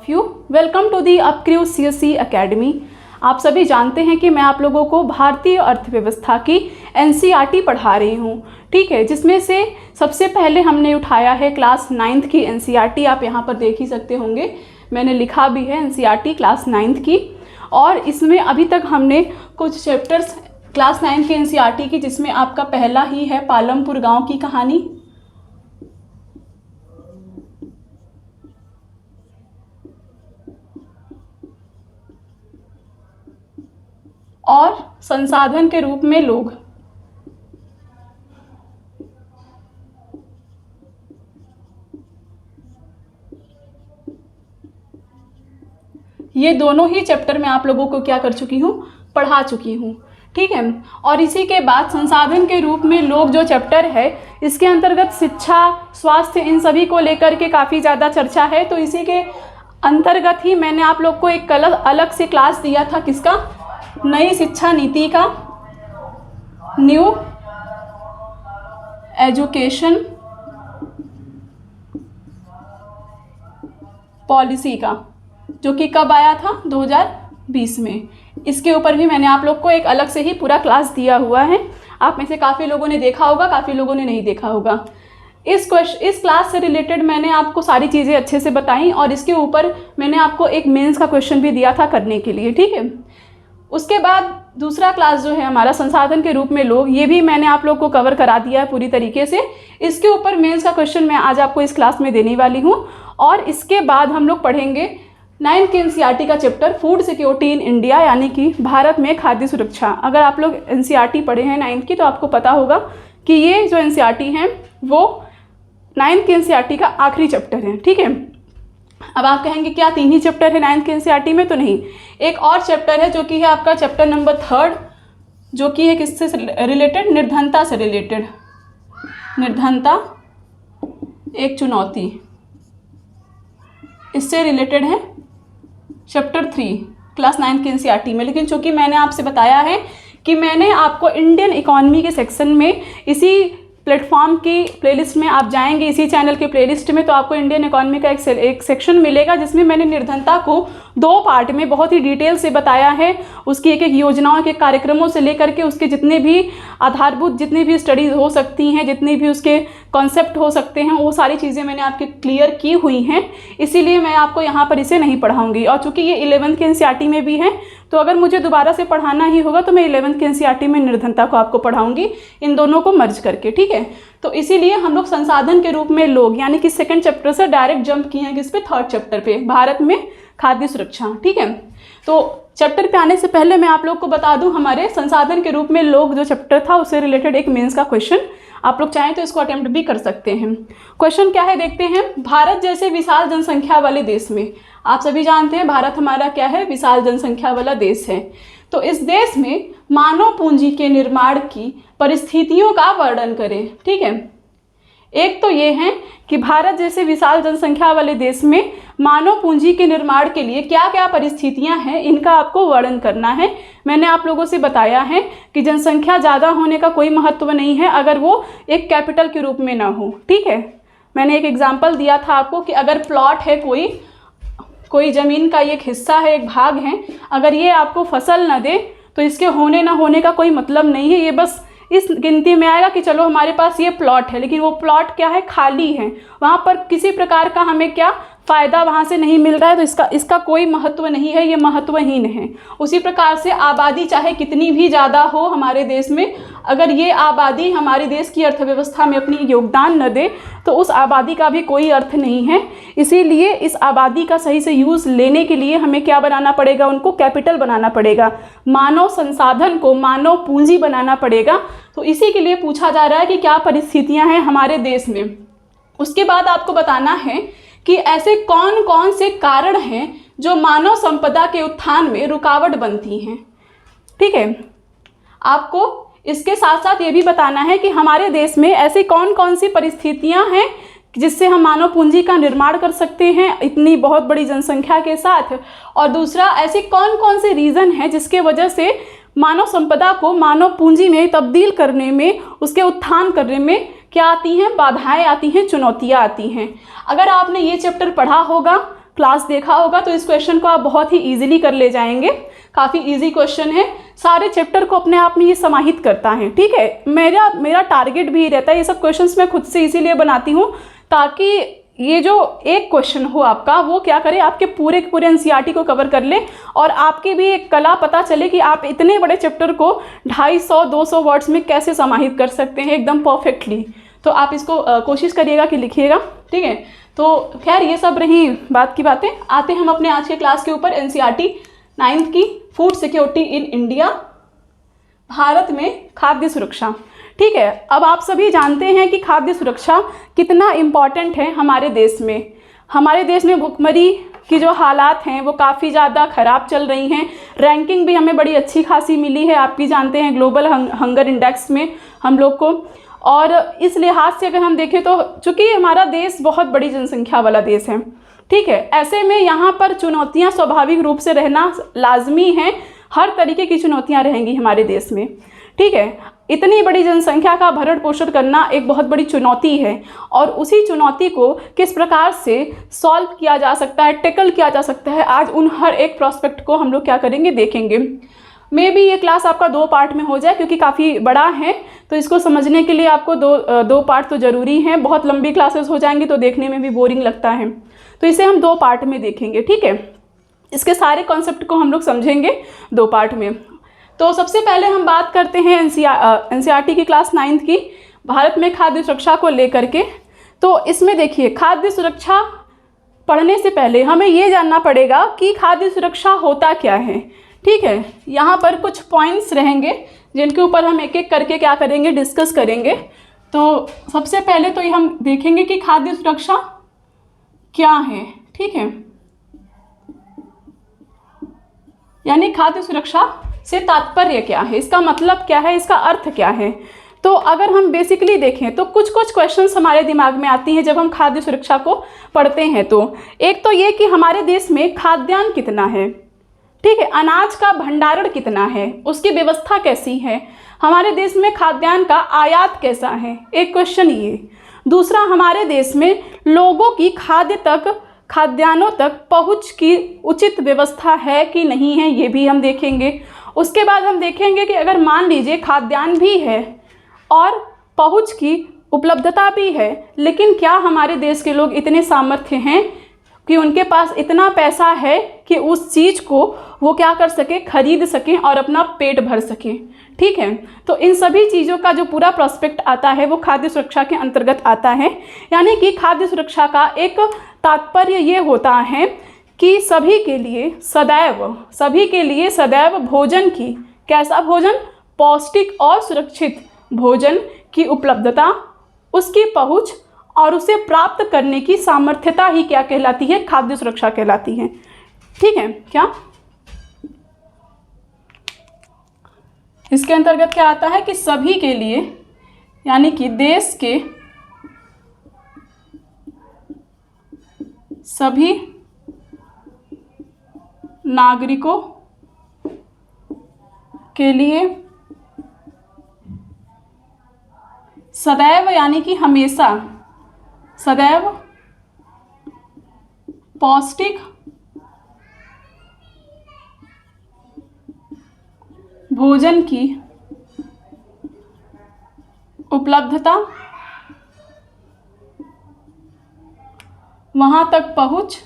You welcome to the अपक्रू CSE academy. आप सभी जानते हैं कि मैं आप लोगों को भारतीय अर्थव्यवस्था की NCERT पढ़ा रही हूँ, ठीक है, जिसमें से सबसे पहले हमने उठाया है क्लास 9th की NCERT। आप यहाँ पर देख ही सकते होंगे, मैंने लिखा भी है NCERT क्लास 9th की। और इसमें अभी तक हमने कुछ चैप्टर्स क्लास 9 की NCERT की, जिसमें आपका पहला ही है पालमपुर गाँव की कहानी, और संसाधन के रूप में लोग। ये दोनों ही चैप्टर मैं आप लोगों को क्या कर चुकी हूँ, पढ़ा चुकी हूँ, ठीक है। और इसी के बाद संसाधन के रूप में लोग जो चैप्टर है, इसके अंतर्गत शिक्षा, स्वास्थ्य, इन सभी को लेकर के काफ़ी ज़्यादा चर्चा है। तो इसी के अंतर्गत ही मैंने आप लोग को एक अलग से क्लास दिया था, किसका, नई शिक्षा नीति का, न्यू एजुकेशन पॉलिसी का, जो कि कब आया था, 2020 में। इसके ऊपर भी मैंने आप लोग को एक अलग से ही पूरा क्लास दिया हुआ है। आप में से काफ़ी लोगों ने देखा होगा, काफ़ी लोगों ने नहीं देखा होगा। इस क्लास से रिलेटेड मैंने आपको सारी चीज़ें अच्छे से बताई, और इसके ऊपर मैंने आपको एक मेंस का क्वेश्चन भी दिया था करने के लिए, ठीक है। उसके बाद दूसरा क्लास जो है हमारा संसाधन के रूप में लोग, ये भी मैंने आप लोग को कवर करा दिया है पूरी तरीके से। इसके ऊपर मेंस का क्वेश्चन मैं आज आपको इस क्लास में देने वाली हूँ। और इसके बाद हम लोग पढ़ेंगे 9th की NCERT का chapter food security in India, यानी कि भारत में खाद्य सुरक्षा। अगर आप लोग NCERT पढ़े हैं 9th की, तो आपको पता होगा कि ये जो NCERT हैं वो 9th की NCERT का आखिरी चैप्टर है, ठीक है। अब आप कहेंगे क्या 3 ही चैप्टर है 9th की NCERT में? तो नहीं, एक और चैप्टर है जो कि है आपका चैप्टर नंबर 3, जो कि है किससे रिलेटेड, निर्धनता से रिलेटेड। निर्धनता एक चुनौती, इससे रिलेटेड है चैप्टर 3 क्लास 9 की NCERT में। लेकिन चूंकि मैंने आपसे बताया है कि मैंने आपको इंडियन इकोनॉमी के सेक्शन में, इसी प्लेटफॉर्म की प्लेलिस्ट में आप जाएंगे, इसी चैनल के प्लेलिस्ट में, तो आपको इंडियन इकोनॉमी का एक सेक्शन मिलेगा, जिसमें मैंने निर्धनता को 2 पार्ट में बहुत ही डिटेल से बताया है। उसकी एक एक योजनाओं के कार्यक्रमों से लेकर के उसके जितने भी आधारभूत, जितनी भी स्टडीज़ हो सकती हैं, जितने भी उसके कॉन्सेप्ट हो सकते हैं, वो सारी चीज़ें मैंने आपके क्लियर की हुई हैं। इसीलिए मैं आपको यहाँ पर इसे नहीं पढ़ाऊँगी। और चूँकि ये 11th के NCERT में भी है, तो अगर मुझे दोबारा से पढ़ाना ही होगा तो मैं 11th के NCERT में निर्धनता को आपको पढ़ाऊँगी, इन दोनों को मर्ज करके, ठीक है। तो इसीलिए हम लोग संसाधन के रूप में लोग, यानी कि 2nd चैप्टर से डायरेक्ट जंप किए हैं किस पे, 3rd चैप्टर पे, भारत में खाद्य सुरक्षा, ठीक है। तो चैप्टर पे आने से पहले मैं आप लोग को बता दूं, हमारे संसाधन के रूप में लोग जो चैप्टर था, उससे रिलेटेड एक मेंस का क्वेश्चन आप लोग चाहें तो इसको अटेम्प्ट भी कर सकते हैं। क्वेश्चन क्या है देखते हैं। भारत जैसे विशाल जनसंख्या वाले देश में, आप सभी जानते हैं भारत हमारा क्या है, विशाल जनसंख्या वाला देश है। तो इस देश में मानव पूंजी के निर्माण की परिस्थितियों का वर्णन करें, ठीक है। एक तो ये है कि भारत जैसे विशाल जनसंख्या वाले देश में मानव पूंजी के निर्माण के लिए क्या क्या परिस्थितियां हैं, इनका आपको वर्णन करना है। मैंने आप लोगों से बताया है कि जनसंख्या ज़्यादा होने का कोई महत्व नहीं है अगर वो एक कैपिटल के रूप में ना हो, ठीक है। मैंने एक एग्जाम्पल दिया था आपको कि अगर प्लॉट है, कोई ज़मीन का एक हिस्सा है, एक भाग है, अगर ये आपको फसल न दे तो इसके होने ना होने का कोई मतलब नहीं है। ये बस इस गिनती में आएगा कि चलो हमारे पास ये प्लॉट है, लेकिन वो प्लॉट क्या है, खाली है, वहाँ पर किसी प्रकार का हमें क्या फ़ायदा वहाँ से नहीं मिल रहा है, तो इसका कोई महत्व नहीं है, ये महत्वहीन है। उसी प्रकार से आबादी चाहे कितनी भी ज़्यादा हो हमारे देश में, अगर ये आबादी हमारे देश की अर्थव्यवस्था में अपनी योगदान न दे तो उस आबादी का भी कोई अर्थ नहीं है। इसीलिए इस आबादी का सही से यूज़ लेने के लिए हमें क्या बनाना पड़ेगा, उनको कैपिटल बनाना पड़ेगा, मानव संसाधन को मानव पूंजी बनाना पड़ेगा। तो इसी के लिए पूछा जा रहा है कि क्या परिस्थितियां हैं हमारे देश में। उसके बाद आपको बताना है कि ऐसे कौन कौन से कारण हैं जो मानव संपदा के उत्थान में रुकावट बनती हैं, ठीक है। आपको इसके साथ साथ ये भी बताना है कि हमारे देश में ऐसी कौन कौन सी परिस्थितियां हैं जिससे हम मानव पूंजी का निर्माण कर सकते हैं इतनी बहुत बड़ी जनसंख्या के साथ। और दूसरा, ऐसे कौन कौन से रीज़न हैं जिसके वजह से मानव संपदा को मानव पूंजी में तब्दील करने में, उसके उत्थान करने में क्या आती हैं, बाधाएं आती हैं, चुनौतियां आती हैं। अगर आपने ये चैप्टर पढ़ा होगा क्लास देखा होगा तो इस क्वेश्चन को आप बहुत ही ईजिली कर ले जाएंगे। काफ़ी इजी क्वेश्चन है, सारे चैप्टर को अपने आप में ये समाहित करता है। ठीक है, मेरा टारगेट भी रहता है, ये सब क्वेश्चंस मैं खुद से इसीलिए बनाती हूँ ताकि ये जो एक क्वेश्चन हो आपका वो क्या करे, आपके पूरे एनसीईआरटी को कवर कर ले और आपकी भी एक कला पता चले कि आप इतने बड़े चैप्टर को 250-200 वर्ड्स में कैसे समाहित कर सकते हैं एकदम परफेक्टली। तो आप इसको कोशिश करिएगा कि लिखिएगा। ठीक है, तो खैर ये सब रही बात की बातें। आते हैं हम अपने आज के क्लास के ऊपर, एनसीईआरटी 9th की food security in India, Bharat में खाद्य सुरक्षा। ठीक है, अब आप सभी जानते हैं कि खाद्य सुरक्षा कितना इम्पॉर्टेंट है हमारे देश में। हमारे देश में भुखमरी की जो हालात हैं वो काफ़ी ज़्यादा ख़राब चल रही हैं। रैंकिंग भी हमें बड़ी अच्छी खासी मिली है, आप भी जानते हैं, ग्लोबल हंगर इंडेक्स में हम लोग को। और इस लिहाज से अगर हम देखें तो चूँकि हमारा देश बहुत बड़ी जनसंख्या वाला देश है, ठीक है, ऐसे में यहाँ पर चुनौतियाँ स्वाभाविक रूप से रहना लाजमी है। हर तरीके की चुनौतियाँ रहेंगी हमारे देश में। ठीक है, इतनी बड़ी जनसंख्या का भरण पोषण करना एक बहुत बड़ी चुनौती है और उसी चुनौती को किस प्रकार से सॉल्व किया जा सकता है, टैकल किया जा सकता है, आज उन हर एक प्रोस्पेक्ट को हम लोग क्या करेंगे, देखेंगे। मे भी ये क्लास आपका 2 पार्ट में हो जाए क्योंकि काफ़ी बड़ा है, तो इसको समझने के लिए आपको दो पार्ट तो ज़रूरी हैं। बहुत लंबी क्लासेस हो जाएंगी तो देखने में भी बोरिंग लगता है, तो इसे हम 2 पार्ट में देखेंगे। ठीक है, इसके सारे कॉन्सेप्ट को हम लोग समझेंगे 2 पार्ट में। तो सबसे पहले हम बात करते हैं एनसीईआरटी की क्लास 9th की, भारत में खाद्य सुरक्षा को लेकर के। तो इसमें देखिए, खाद्य सुरक्षा पढ़ने से पहले हमें ये जानना पड़ेगा कि खाद्य सुरक्षा होता क्या है। ठीक है, यहाँ पर कुछ पॉइंट्स रहेंगे जिनके ऊपर हम एक एक करके क्या करेंगे, डिस्कस करेंगे। तो सबसे पहले तो ये हम देखेंगे कि खाद्य सुरक्षा क्या है। ठीक है, यानी खाद्य सुरक्षा से तात्पर्य क्या है, इसका मतलब क्या है, इसका अर्थ क्या है। तो अगर हम बेसिकली देखें तो कुछ क्वेश्चंस हमारे दिमाग में आती हैं जब हम खाद्य सुरक्षा को पढ़ते हैं। तो एक तो ये कि हमारे देश में खाद्यान्न कितना है, ठीक है, अनाज का भंडारण कितना है, उसकी व्यवस्था कैसी है, हमारे देश में खाद्यान्न का आयात कैसा है, एक क्वेश्चन ये। दूसरा, हमारे देश में लोगों की खाद्यान्नों तक पहुंच की उचित व्यवस्था है कि नहीं है, ये भी हम देखेंगे। उसके बाद हम देखेंगे कि अगर मान लीजिए खाद्यान्न भी है और पहुंच की उपलब्धता भी है, लेकिन क्या हमारे देश के लोग इतने सामर्थ्य हैं कि उनके पास इतना पैसा है कि उस चीज़ को वो क्या कर सके, खरीद सकें और अपना पेट भर सकें। ठीक है, तो इन सभी चीज़ों का जो पूरा प्रोस्पेक्ट आता है वो खाद्य सुरक्षा के अंतर्गत आता है। यानी कि खाद्य सुरक्षा का एक तात्पर्य ये होता है कि सभी के लिए सदैव भोजन की, कैसा भोजन, पौष्टिक और सुरक्षित भोजन की उपलब्धता, उसकी पहुंच और उसे प्राप्त करने की सामर्थ्यता ही क्या कहलाती है, खाद्य सुरक्षा कहलाती है। ठीक है, क्या इसके अंतर्गत क्या आता है कि सभी के लिए, यानी कि देश के सभी नागरिकों के लिए सदैव, यानी कि हमेशा, सदैव पौष्टिक भोजन की उपलब्धता, वहाँ तक पहुँच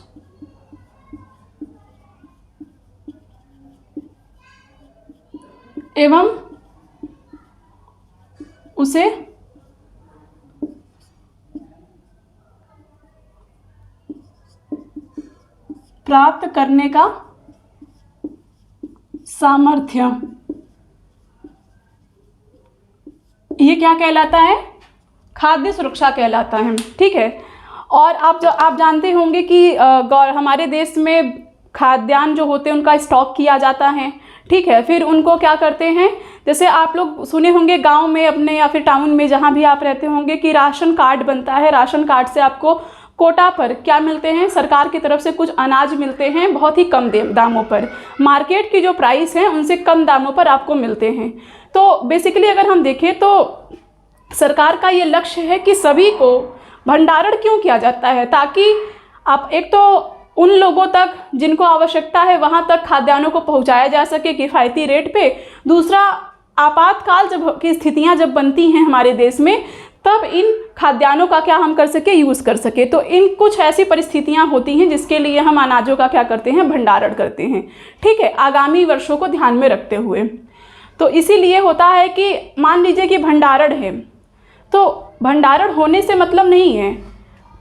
एवं उसे प्राप्त करने का सामर्थ्य, ये क्या कहलाता है, खाद्य सुरक्षा कहलाता है। ठीक है, और आप जानते होंगे कि हमारे देश में खाद्यान्न जो होते हैं उनका स्टॉक किया जाता है। ठीक है, फिर उनको क्या करते हैं, जैसे आप लोग सुने होंगे गांव में अपने या फिर टाउन में जहां भी आप रहते होंगे कि राशन कार्ड बनता है। राशन कार्ड से आपको कोटा पर क्या मिलते हैं, सरकार की तरफ से कुछ अनाज मिलते हैं बहुत ही कम दामों पर, मार्केट की जो प्राइस है उनसे कम दामों पर आपको मिलते हैं। तो बेसिकली अगर हम देखें तो सरकार का ये लक्ष्य है कि सभी को भंडारण क्यों किया जाता है, ताकि आप एक तो उन लोगों तक जिनको आवश्यकता है वहाँ तक खाद्यान्नों को पहुँचाया जा सके किफ़ायती रेट पे। दूसरा, आपातकाल जब की स्थितियाँ जब बनती हैं हमारे देश में, तब इन खाद्यान्नों का क्या हम कर सके, यूज़ कर सके। तो इन कुछ ऐसी परिस्थितियाँ होती हैं जिसके लिए हम अनाजों का क्या करते हैं, भंडारण करते हैं। ठीक है, आगामी वर्षों को ध्यान में रखते हुए। तो इसीलिए होता है कि मान लीजिए कि भंडारण है, तो भंडारण होने से मतलब नहीं है,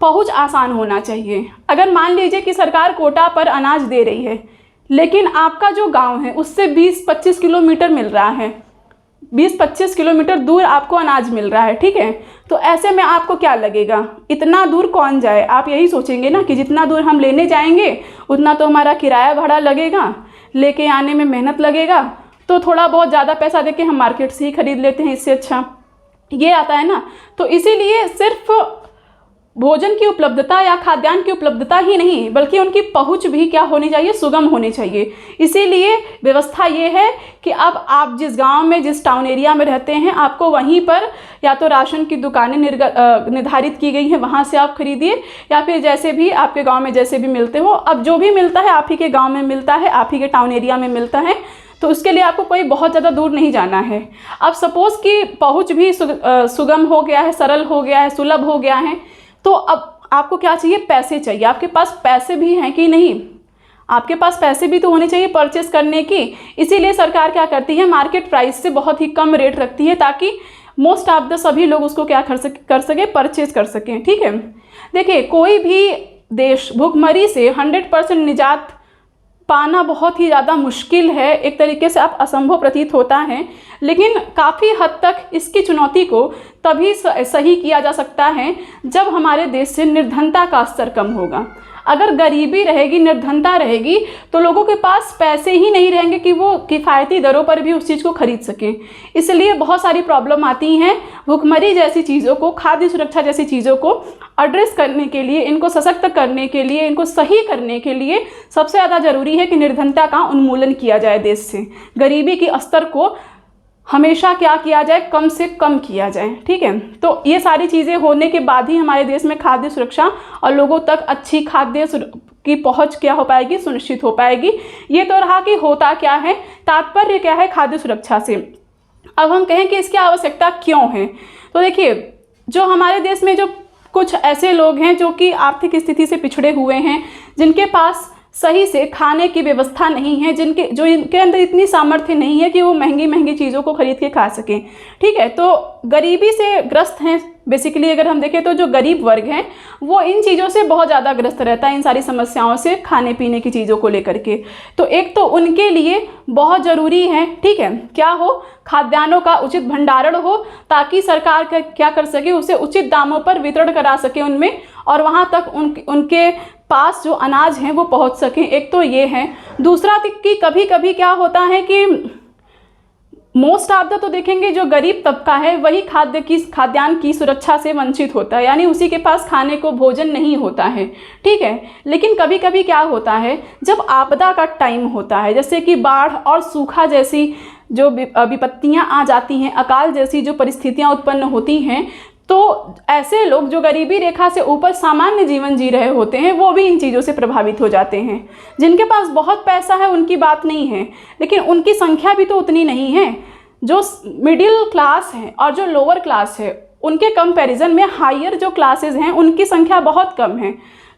पहुंच आसान होना चाहिए। अगर मान लीजिए कि सरकार कोटा पर अनाज दे रही है, लेकिन आपका जो गांव है उससे 20-25 किलोमीटर मिल रहा है, 20-25 किलोमीटर दूर आपको अनाज मिल रहा है। ठीक है, तो ऐसे में आपको क्या लगेगा, इतना दूर कौन जाए, आप यही सोचेंगे ना कि जितना दूर हम लेने जाएंगे उतना तो हमारा किराया भाड़ा लगेगा, लेके आने में मेहनत लगेगा, तो थोड़ा बहुत ज़्यादा पैसा देके हम मार्केट से ही खरीद लेते हैं, इससे अच्छा ये आता है ना। तो इसीलिए सिर्फ भोजन की उपलब्धता या खाद्यान्न की उपलब्धता ही नहीं, बल्कि उनकी पहुंच भी क्या होनी चाहिए, सुगम होनी चाहिए। इसीलिए व्यवस्था ये है कि अब आप जिस गांव में, जिस टाउन एरिया में रहते हैं, आपको वहीं पर या तो राशन की दुकानें निर्धारित की गई हैं, वहाँ से आप खरीदिए, या फिर जैसे भी आपके गाँव में जैसे भी मिलते हो, अब जो भी मिलता है आप ही के गाँव में मिलता है, आप ही के टाउन एरिया में मिलता है, तो उसके लिए आपको कोई बहुत ज़्यादा दूर नहीं जाना है। अब सपोज़ कि पहुँच भी सुगम हो गया है, सरल हो गया है, सुलभ हो गया है, तो अब आपको क्या चाहिए, पैसे चाहिए। आपके पास पैसे भी हैं कि नहीं, आपके पास पैसे भी तो होने चाहिए परचेस करने की। इसीलिए सरकार क्या करती है, मार्केट प्राइस से बहुत ही कम रेट रखती है, ताकि मोस्ट ऑफ द सभी लोग उसको क्या कर सके, परचेस कर सकें। ठीक है, देखिए कोई भी देश भुखमरी से 100% निजात पाना बहुत ही ज़्यादा मुश्किल है, एक तरीके से आप असंभव प्रतीत होता है, लेकिन काफ़ी हद तक इसकी चुनौती को तभी सही किया जा सकता है जब हमारे देश से निर्धनता का स्तर कम होगा। अगर गरीबी रहेगी, निर्धनता रहेगी, तो लोगों के पास पैसे ही नहीं रहेंगे कि वो किफ़ायती दरों पर भी उस चीज़ को खरीद सकें। इसलिए बहुत सारी प्रॉब्लम आती हैं। भुखमरी जैसी चीज़ों को, खाद्य सुरक्षा जैसी चीज़ों को एड्रेस करने के लिए, इनको सशक्त करने के लिए, इनको सही करने के लिए सबसे ज़्यादा ज़रूरी है कि निर्धनता का उन्मूलन किया जाए देश से। गरीबी के स्तर को हमेशा क्या किया जाए, कम से कम किया जाए। ठीक है, तो ये सारी चीज़ें होने के बाद ही हमारे देश में खाद्य सुरक्षा और लोगों तक अच्छी खाद्य की पहुंच क्या हो पाएगी, सुनिश्चित हो पाएगी। ये तो रहा कि होता क्या है, तात्पर्य क्या है खाद्य सुरक्षा से। अब हम कहें कि इसकी आवश्यकता क्यों है, तो देखिए जो हमारे देश में जो कुछ ऐसे लोग हैं जो कि आर्थिक स्थिति से पिछड़े हुए हैं, जिनके पास सही से खाने की व्यवस्था नहीं है, इनके अंदर इतनी सामर्थ्य नहीं है कि वो महंगी महंगी चीज़ों को खरीद के खा सकें। ठीक है, तो गरीबी से ग्रस्त हैं बेसिकली। अगर हम देखें तो जो गरीब वर्ग हैं वो इन चीज़ों से बहुत ज़्यादा ग्रस्त रहता है, इन सारी समस्याओं से, खाने पीने की चीज़ों को लेकर के। तो एक तो उनके लिए बहुत ज़रूरी है, ठीक है, क्या हो, खाद्यान्नों का उचित भंडारण हो, ताकि सरकार क्या कर सके, उसे उचित दामों पर वितरण करा सके उनमें, और वहाँ तक उनके पास जो अनाज हैं वो पहुँच सकें। एक तो ये है। दूसरा कि कभी कभी क्या होता है कि मोस्ट ऑफ द तो देखेंगे जो गरीब तबका है वही खाद्यान्न की सुरक्षा से वंचित होता है, यानी उसी के पास खाने को भोजन नहीं होता है। ठीक है, लेकिन कभी कभी क्या होता है, जब आपदा का टाइम होता है, जैसे कि बाढ़ और सूखा जैसी जो विपत्तियां आ जाती हैं, अकाल जैसी जो परिस्थितियां उत्पन्न होती हैं, तो ऐसे लोग जो गरीबी रेखा से ऊपर सामान्य जीवन जी रहे होते हैं वो भी इन चीज़ों से प्रभावित हो जाते हैं। जिनके पास बहुत पैसा है उनकी बात नहीं है, लेकिन उनकी संख्या भी तो उतनी नहीं है। जो मिडिल क्लास है और जो लोअर क्लास है उनके कंपैरिजन में हायर जो क्लासेस हैं उनकी संख्या बहुत कम है,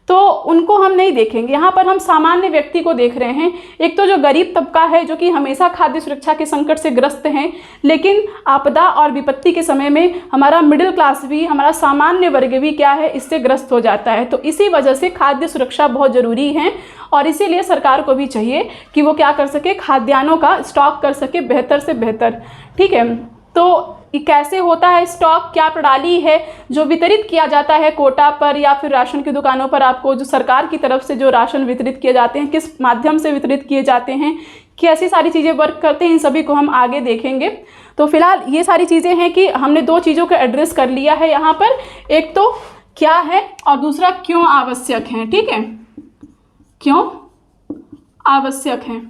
तो उनको हम नहीं देखेंगे। यहाँ पर हम सामान्य व्यक्ति को देख रहे हैं। एक तो जो गरीब तबका है जो कि हमेशा खाद्य सुरक्षा के संकट से ग्रस्त हैं, लेकिन आपदा और विपत्ति के समय में हमारा मिडिल क्लास भी, हमारा सामान्य वर्ग भी क्या है, इससे ग्रस्त हो जाता है। तो इसी वजह से खाद्य सुरक्षा बहुत ज़रूरी है, और इसीलिए सरकार को भी चाहिए कि वो क्या कर सके, खाद्यान्नों का स्टॉक कर सके बेहतर से बेहतर। ठीक है, तो कैसे होता है स्टॉक, क्या प्रणाली है जो वितरित किया जाता है कोटा पर या फिर राशन की दुकानों पर, आपको जो सरकार की तरफ से जो राशन वितरित किए जाते हैं किस माध्यम से वितरित किए जाते हैं, कैसी सारी चीज़ें वर्क करते हैं, इन सभी को हम आगे देखेंगे। तो फिलहाल ये सारी चीज़ें हैं कि हमने दो चीज़ों को एड्रेस कर लिया है यहाँ पर, एक तो क्या है और दूसरा क्यों आवश्यक है। ठीक है, क्यों आवश्यक है।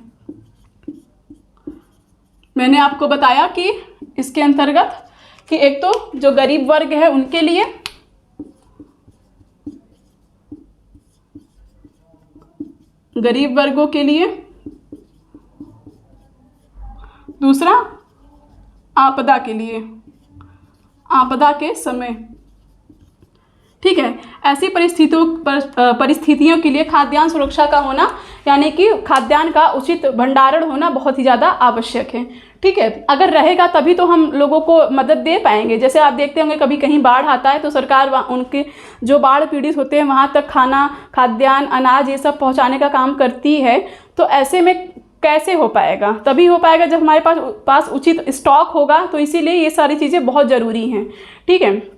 मैंने आपको बताया कि इसके अंतर्गत कि एक तो जो गरीब वर्ग है उनके लिए, गरीब वर्गों के लिए, दूसरा आपदा के लिए, आपदा के समय। ठीक है, ऐसी परिस्थितियों के लिए खाद्यान्न सुरक्षा का होना यानी कि खाद्यान्न का उचित भंडारण होना बहुत ही ज़्यादा आवश्यक है। ठीक है, अगर रहेगा तभी तो हम लोगों को मदद दे पाएंगे। जैसे आप देखते होंगे कभी कहीं बाढ़ आता है तो सरकार उनके जो बाढ़ पीड़ित होते हैं वहाँ तक खाना, खाद्यान्न, अनाज ये सब पहुँचाने का काम करती है। तो ऐसे में कैसे हो पाएगा? तभी हो पाएगा जब हमारे पास उचित स्टॉक होगा। तो इसीलिए ये सारी चीज़ें बहुत ज़रूरी हैं। ठीक है,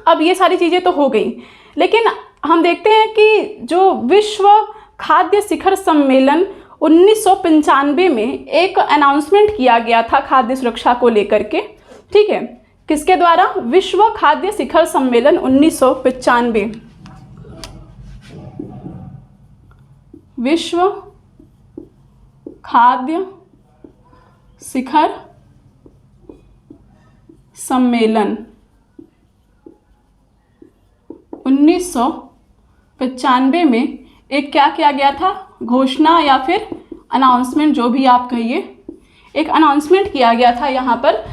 अब ये सारी चीज़ें तो हो गई, लेकिन हम देखते हैं कि जो विश्व खाद्य शिखर सम्मेलन 1995 में एक अनाउंसमेंट किया गया था खाद्य सुरक्षा को लेकर के। ठीक है, किसके द्वारा? विश्व खाद्य शिखर सम्मेलन 1995, विश्व खाद्य शिखर सम्मेलन 1995 में एक क्या किया गया था? घोषणा या फिर अनाउंसमेंट, जो भी आप कहिए, एक अनाउंसमेंट किया गया था। यहाँ पर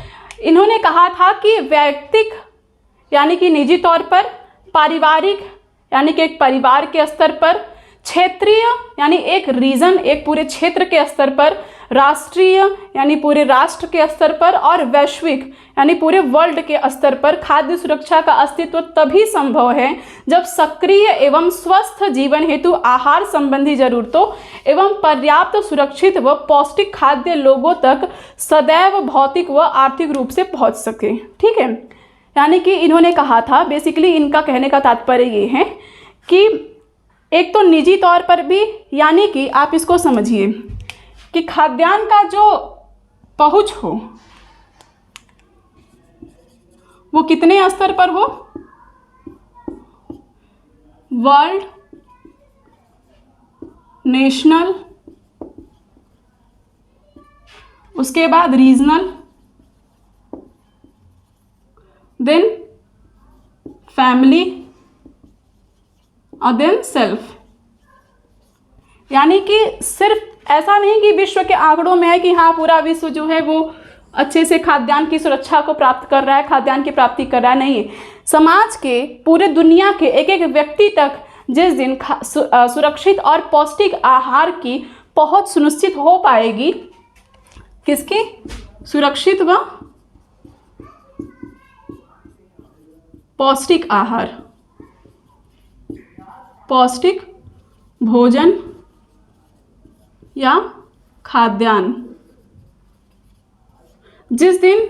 इन्होंने कहा था कि वैयक्तिक यानी कि निजी तौर पर, पारिवारिक यानी कि एक परिवार के स्तर पर, क्षेत्रीय यानी एक रीजन, एक पूरे क्षेत्र के स्तर पर, राष्ट्रीय यानी पूरे राष्ट्र के स्तर पर, और वैश्विक यानी पूरे वर्ल्ड के स्तर पर खाद्य सुरक्षा का अस्तित्व तभी संभव है जब सक्रिय एवं स्वस्थ जीवन हेतु आहार संबंधी जरूरतों एवं पर्याप्त, सुरक्षित व पौष्टिक खाद्य लोगों तक सदैव भौतिक व आर्थिक रूप से पहुंच सके। ठीक है, यानी कि इन्होंने कहा था, बेसिकली इनका कहने का तात्पर्य ये है कि एक तो निजी तौर पर भी, यानी कि आप इसको समझिए कि खाद्यान्न का जो पहुंच हो वो कितने स्तर पर हो? वर्ल्ड, नेशनल, उसके बाद रीजनल, देन फैमिली और देन सेल्फ। यानी कि सिर्फ ऐसा नहीं कि विश्व के आंकड़ों में है कि हाँ पूरा विश्व जो है वो अच्छे से खाद्यान्न की सुरक्षा को प्राप्त कर रहा है, खाद्यान्न की प्राप्ति कर रहा है, नहीं। समाज के, पूरे दुनिया के एक एक व्यक्ति तक जिस दिन सुरक्षित और पौष्टिक आहार की पहुंच सुनिश्चित हो पाएगी, किसकी? सुरक्षित व पौष्टिक आहार, पौष्टिक भोजन या खाद्यान्न, जिस दिन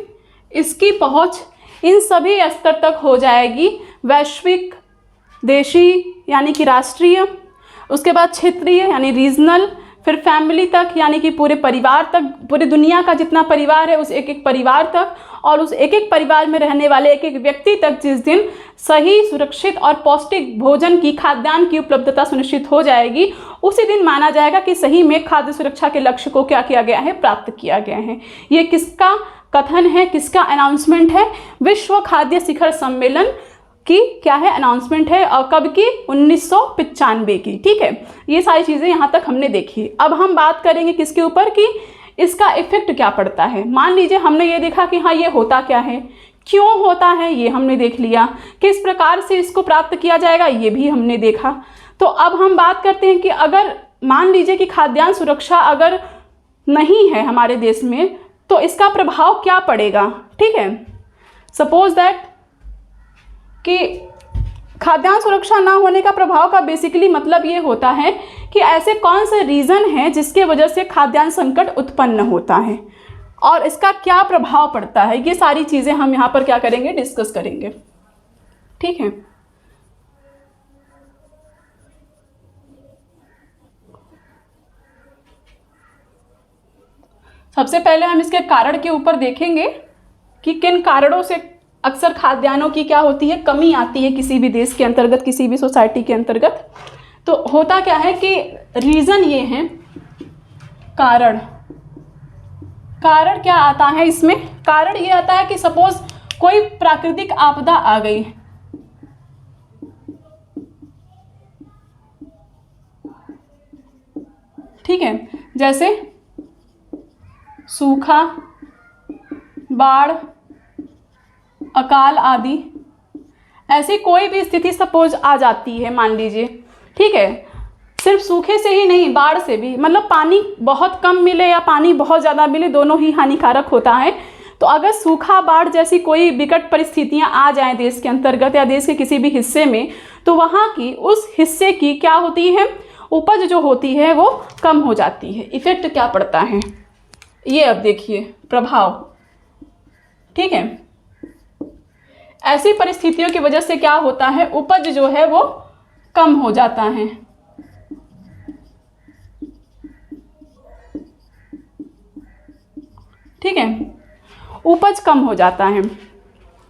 इसकी पहुंच इन सभी स्तर तक हो जाएगी, वैश्विक, देशी यानी कि राष्ट्रीय, उसके बाद क्षेत्रीय यानी रीजनल, फिर फैमिली तक यानी कि पूरे परिवार तक, पूरे दुनिया का जितना परिवार है उस एक एक परिवार तक, और उस एक एक परिवार में रहने वाले एक एक व्यक्ति तक जिस दिन सही, सुरक्षित और पौष्टिक भोजन की, खाद्यान्न की उपलब्धता सुनिश्चित हो जाएगी, उसी दिन माना जाएगा कि सही में खाद्य सुरक्षा के लक्ष्य को क्या किया गया है? प्राप्त किया गया है। ये किसका कथन है, किसका अनाउंसमेंट है? विश्व खाद्य शिखर सम्मेलन की क्या है? अनाउंसमेंट है। और कब की? 1995 की। ठीक है, ये सारी चीज़ें यहाँ तक हमने देखी। अब हम बात करेंगे किसके ऊपर कि इसका इफेक्ट क्या पड़ता है। मान लीजिए हमने ये देखा कि हाँ ये होता क्या है, क्यों होता है, ये हमने देख लिया, किस प्रकार से इसको प्राप्त किया जाएगा ये भी हमने देखा। तो अब हम बात करते हैं कि अगर मान लीजिए कि खाद्यान्न सुरक्षा अगर नहीं है हमारे देश में तो इसका प्रभाव क्या पड़ेगा। ठीक है, सपोज दैट कि खाद्यान्न सुरक्षा ना होने का प्रभाव का बेसिकली मतलब ये होता है कि ऐसे कौन से रीज़न हैं जिसके वजह से खाद्यान्न संकट उत्पन्न होता है और इसका क्या प्रभाव पड़ता है। ये सारी चीज़ें हम यहाँ पर क्या करेंगे? डिस्कस करेंगे। ठीक है, सबसे पहले हम इसके कारण के ऊपर देखेंगे कि किन कारणों से अक्सर खाद्यान्नों की क्या होती है? कमी आती है किसी भी देश के अंतर्गत, किसी भी सोसाइटी के अंतर्गत। तो होता क्या है कि रीज़न ये हैं, कारण। कारण क्या आता है इसमें? कारण ये आता है कि सपोज कोई प्राकृतिक आपदा आ गई, ठीक है, जैसे सूखा, बाढ़, अकाल आदि, ऐसी कोई भी स्थिति सपोज आ जाती है मान लीजिए, ठीक है। सिर्फ सूखे से ही नहीं, बाढ़ से भी, मतलब पानी बहुत कम मिले या पानी बहुत ज़्यादा मिले, दोनों ही हानिकारक होता है। तो अगर सूखा, बाढ़ जैसी कोई विकट परिस्थितियां आ जाएं देश के अंतर्गत या देश के किसी भी हिस्से में, तो वहाँ की, उस हिस्से की क्या होती है, उपज जो होती है वो कम हो जाती है। इफेक्ट क्या पड़ता है ये अब देखिए, प्रभाव, ठीक है। ऐसी परिस्थितियों की वजह से क्या होता है, उपज जो है वो कम हो जाता है। ठीक है, उपज कम हो जाता है।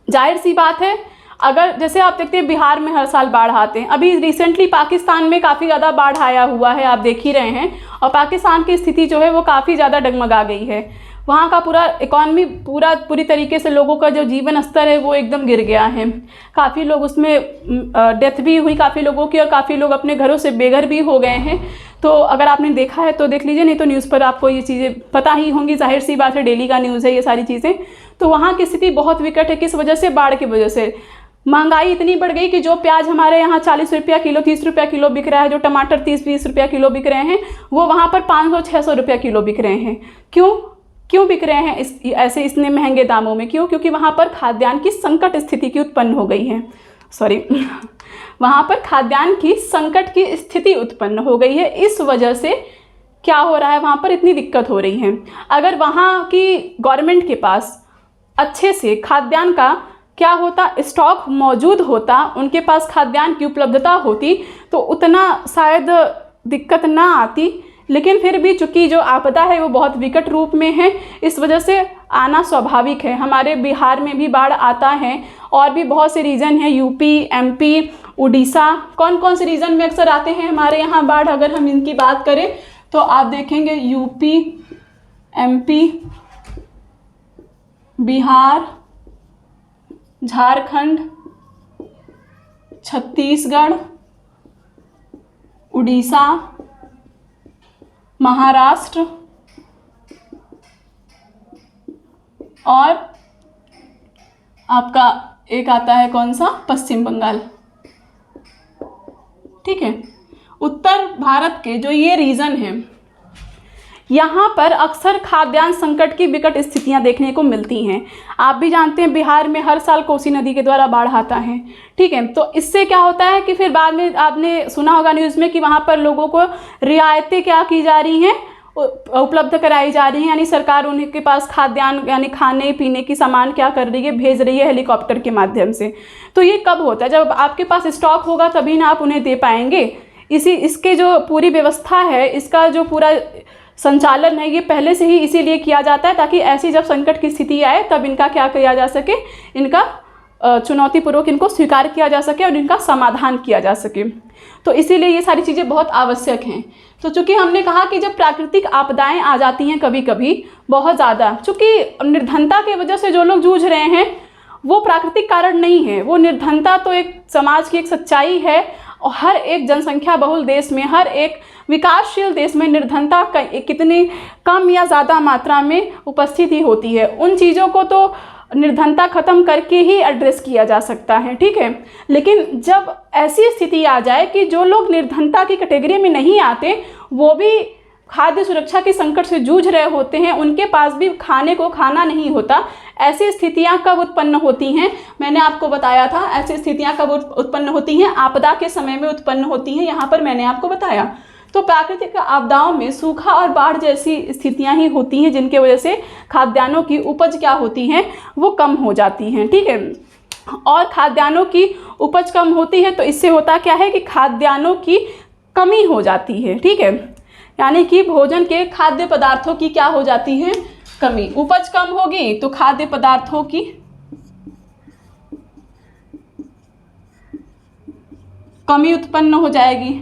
जाहिर सी बात है, अगर जैसे आप देखते हैं बिहार में हर साल बाढ़ आते हैं, अभी रिसेंटली पाकिस्तान में काफ़ी ज़्यादा बाढ़ आया हुआ है, आप देख ही रहे हैं, और पाकिस्तान की स्थिति जो है वो काफ़ी ज़्यादा डगमगा गई है। वहाँ का पूरा इकॉनमी पूरी तरीके से, लोगों का जो जीवन स्तर है वो एकदम गिर गया है। काफ़ी लोग उसमें डेथ भी हुई काफ़ी लोगों की, और काफ़ी लोग अपने घरों से बेघर भी हो गए हैं। तो अगर आपने देखा है तो देख लीजिए, नहीं तो न्यूज़ पर आपको ये चीज़ें पता ही होंगी, जाहिर सी बात है, डेली का न्यूज़ है ये सारी चीज़ें। तो वहाँ की स्थिति बहुत विकट है। किस वजह से? बाढ़ की वजह से। महंगाई इतनी बढ़ गई कि जो प्याज हमारे यहाँ 40 रुपया किलो, 30 रुपया किलो बिक रहा है, जो टमाटर 30-20 रुपया किलो बिक रहे हैं, वो वहाँ पर 500-600 रुपया किलो बिक रहे हैं। क्यों बिक रहे हैं ऐसे इतने महंगे दामों में? क्योंकि वहाँ पर खाद्यान्न की संकट स्थिति की उत्पन्न हो गई है। वहाँ पर खाद्यान्न की संकट की स्थिति उत्पन्न हो गई है। इस वजह से क्या हो रहा है, वहाँ पर इतनी दिक्कत हो रही है। अगर वहाँ की गवर्नमेंट के पास अच्छे से खाद्यान्न का क्या होता, स्टॉक मौजूद होता, उनके पास खाद्यान्न की उपलब्धता होती, तो उतना शायद दिक्कत ना आती। लेकिन फिर भी चूँकि जो आपदा है वो बहुत विकट रूप में है, इस वजह से आना स्वाभाविक है। हमारे बिहार में भी बाढ़ आता है, और भी बहुत से रीजन हैं, यूपी, एमपी, उड़ीसा, कौन से रीजन में अक्सर आते हैं हमारे यहाँ बाढ़। अगर हम इनकी बात करें तो आप देखेंगे यूपी, एमपी, बिहार, झारखंड, छत्तीसगढ़, उड़ीसा, महाराष्ट्र और आपका एक आता है कौन सा, पश्चिम बंगाल। ठीक है, उत्तर भारत के जो ये रीजन है, यहाँ पर अक्सर खाद्यान्न संकट की विकट स्थितियाँ देखने को मिलती हैं। आप भी जानते हैं बिहार में हर साल कोसी नदी के द्वारा बाढ़ आता है। ठीक है, तो इससे क्या होता है कि फिर बाद में आपने सुना होगा न्यूज़ में कि वहाँ पर लोगों को रियायतें क्या की जा रही हैं, उपलब्ध कराई जा रही हैं। यानी सरकार उनके पास खाद्यान्न यानी खाने पीने की सामान क्या कर रही है, भेज रही है हेलीकॉप्टर के माध्यम से। तो ये कब होता है? जब आपके पास स्टॉक होगा तभी ना आप उन्हें दे पाएंगे। इसके जो पूरी व्यवस्था है, इसका जो पूरा संचालन है, ये पहले से ही इसीलिए किया जाता है ताकि ऐसी जब संकट की स्थिति आए तब इनका क्या किया जा सके, इनका चुनौतीपूर्वक इनको स्वीकार किया जा सके और इनका समाधान किया जा सके। तो इसीलिए ये सारी चीज़ें बहुत आवश्यक हैं। तो चूँकि हमने कहा कि जब प्राकृतिक आपदाएं आ जाती हैं कभी कभी बहुत ज़्यादा, चूँकि निर्धनता की वजह से जो लोग जूझ रहे हैं वो प्राकृतिक कारण नहीं है, वो निर्धनता तो एक समाज की एक सच्चाई है। और हर एक जनसंख्या बहुल देश में, हर एक विकासशील देश में निर्धनता कितनी कम या ज़्यादा मात्रा में उपस्थित ही होती है। उन चीज़ों को तो निर्धनता ख़त्म करके ही एड्रेस किया जा सकता है। ठीक है, लेकिन जब ऐसी स्थिति आ जाए कि जो लोग निर्धनता की कैटेगरी में नहीं आते, वो भी खाद्य सुरक्षा के संकट से जूझ रहे होते हैं, उनके पास भी खाने को खाना नहीं होता, ऐसी स्थितियां कब उत्पन्न होती हैं? मैंने आपको बताया था, ऐसी स्थितियां कब उत्पन्न होती हैं? आपदा के समय में उत्पन्न होती हैं। यहाँ पर मैंने आपको बताया। तो प्राकृतिक आपदाओं में सूखा और बाढ़ जैसी स्थितियां ही होती हैं जिनके वजह से खाद्यान्नों की उपज क्या होती हैं, वो कम हो जाती हैं। ठीक है, और खाद्यान्नों की उपज कम होती है तो इससे होता क्या है कि खाद्यान्नों की कमी हो जाती है। ठीक है, यानी कि भोजन के खाद्य पदार्थों की क्या हो जाती है, कमी। उपज कम होगी तो खाद्य पदार्थों की कमी उत्पन्न हो जाएगी।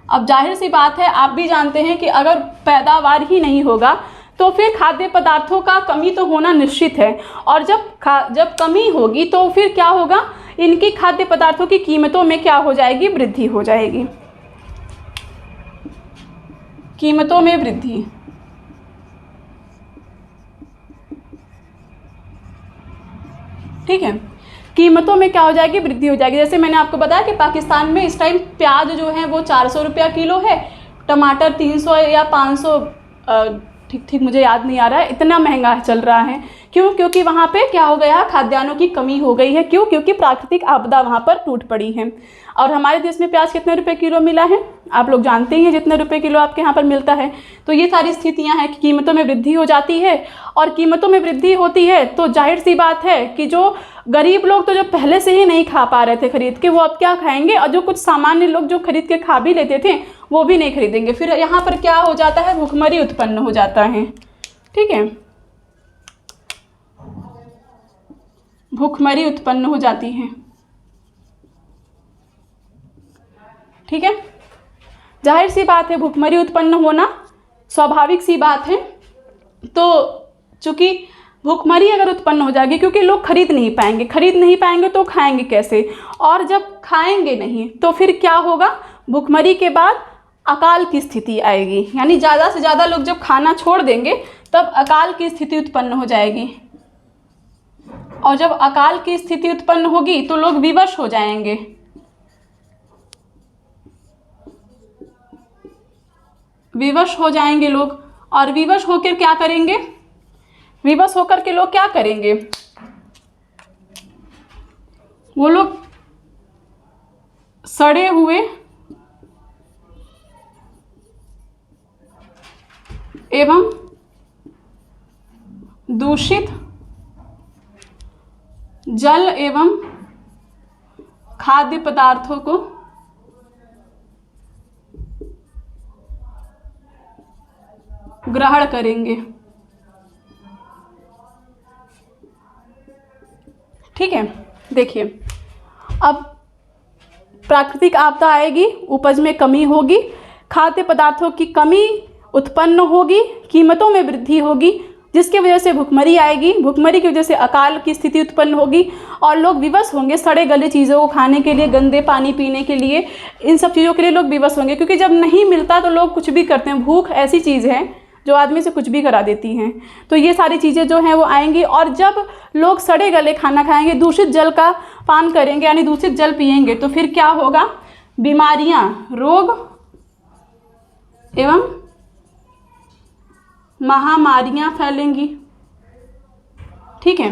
अब जाहिर सी बात है, आप भी जानते हैं कि अगर पैदावार ही नहीं होगा तो फिर खाद्य पदार्थों का कमी तो होना निश्चित है। और जब कमी होगी तो फिर क्या होगा, इनकी खाद्य पदार्थों की कीमतों में क्या हो जाएगी, वृद्धि हो जाएगी। कीमतों में वृद्धि। ठीक है, कीमतों में क्या हो जाएगी, वृद्धि हो जाएगी। जैसे मैंने आपको बताया कि पाकिस्तान में इस टाइम प्याज जो है वो 400 रुपया किलो है, टमाटर 300 या 500, ठीक ठीक मुझे याद नहीं आ रहा है, इतना महंगा चल रहा है। क्यों? क्योंकि वहाँ पे क्या हो गया, खाद्यान्नों की कमी हो गई है। क्यों? क्योंकि प्राकृतिक आपदा वहाँ पर टूट पड़ी है। और हमारे देश में प्याज कितने रुपए किलो मिला है, आप लोग जानते ही हैं, जितने रुपए किलो आपके यहाँ पर मिलता है। तो ये सारी स्थितियाँ हैं कि कीमतों में वृद्धि हो जाती है, और कीमतों में वृद्धि होती है तो जाहिर सी बात है कि जो गरीब लोग तो जो पहले से ही नहीं खा पा रहे थे खरीद के, वो अब क्या खाएंगे, और जो कुछ सामान्य लोग जो खरीद के खा भी लेते थे वो भी नहीं खरीदेंगे। फिर यहाँ पर क्या हो जाता है, भुखमरी उत्पन्न हो जाता है। ठीक है, भुखमरी उत्पन्न हो जाती है। ठीक है, जाहिर सी बात है भुखमरी उत्पन्न होना स्वाभाविक सी बात है। तो चूंकि भुखमरी अगर उत्पन्न हो जाएगी, क्योंकि लोग खरीद नहीं पाएंगे तो खाएंगे कैसे, और जब खाएंगे नहीं तो फिर क्या होगा, भुखमरी के बाद अकाल की स्थिति आएगी। यानी ज़्यादा से ज़्यादा लोग जब खाना छोड़ देंगे तब अकाल की स्थिति उत्पन्न हो जाएगी, और जब अकाल की स्थिति उत्पन्न होगी तो लोग विवश हो जाएंगे। विवश हो जाएंगे लोग, और विवश होकर क्या करेंगे, विवश होकर के लोग क्या करेंगे, वो लोग सड़े हुए एवं दूषित जल एवं खाद्य पदार्थों को ग्रहण करेंगे। ठीक है, देखिए अब प्राकृतिक आपदा आएगी, उपज में कमी होगी, खाद्य पदार्थों की कमी उत्पन्न होगी, कीमतों में वृद्धि होगी, जिसकी वजह से भुखमरी आएगी, भुखमरी की वजह से अकाल की स्थिति उत्पन्न होगी, और लोग विवश होंगे सड़े गले चीज़ों को खाने के लिए, गंदे पानी पीने के लिए, इन सब चीज़ों के लिए लोग विवश होंगे। क्योंकि जब नहीं मिलता तो लोग कुछ भी करते हैं, भूख ऐसी चीज़ है जो आदमी से कुछ भी करा देती हैं। तो ये सारी चीज़ें जो हैं वो आएंगी, और जब लोग सड़े गले खाना खाएंगे, दूषित जल का पान करेंगे, यानी दूषित जल पिएंगे, तो फिर क्या होगा, बीमारियां, रोग एवं महामारियां फैलेंगी। ठीक है,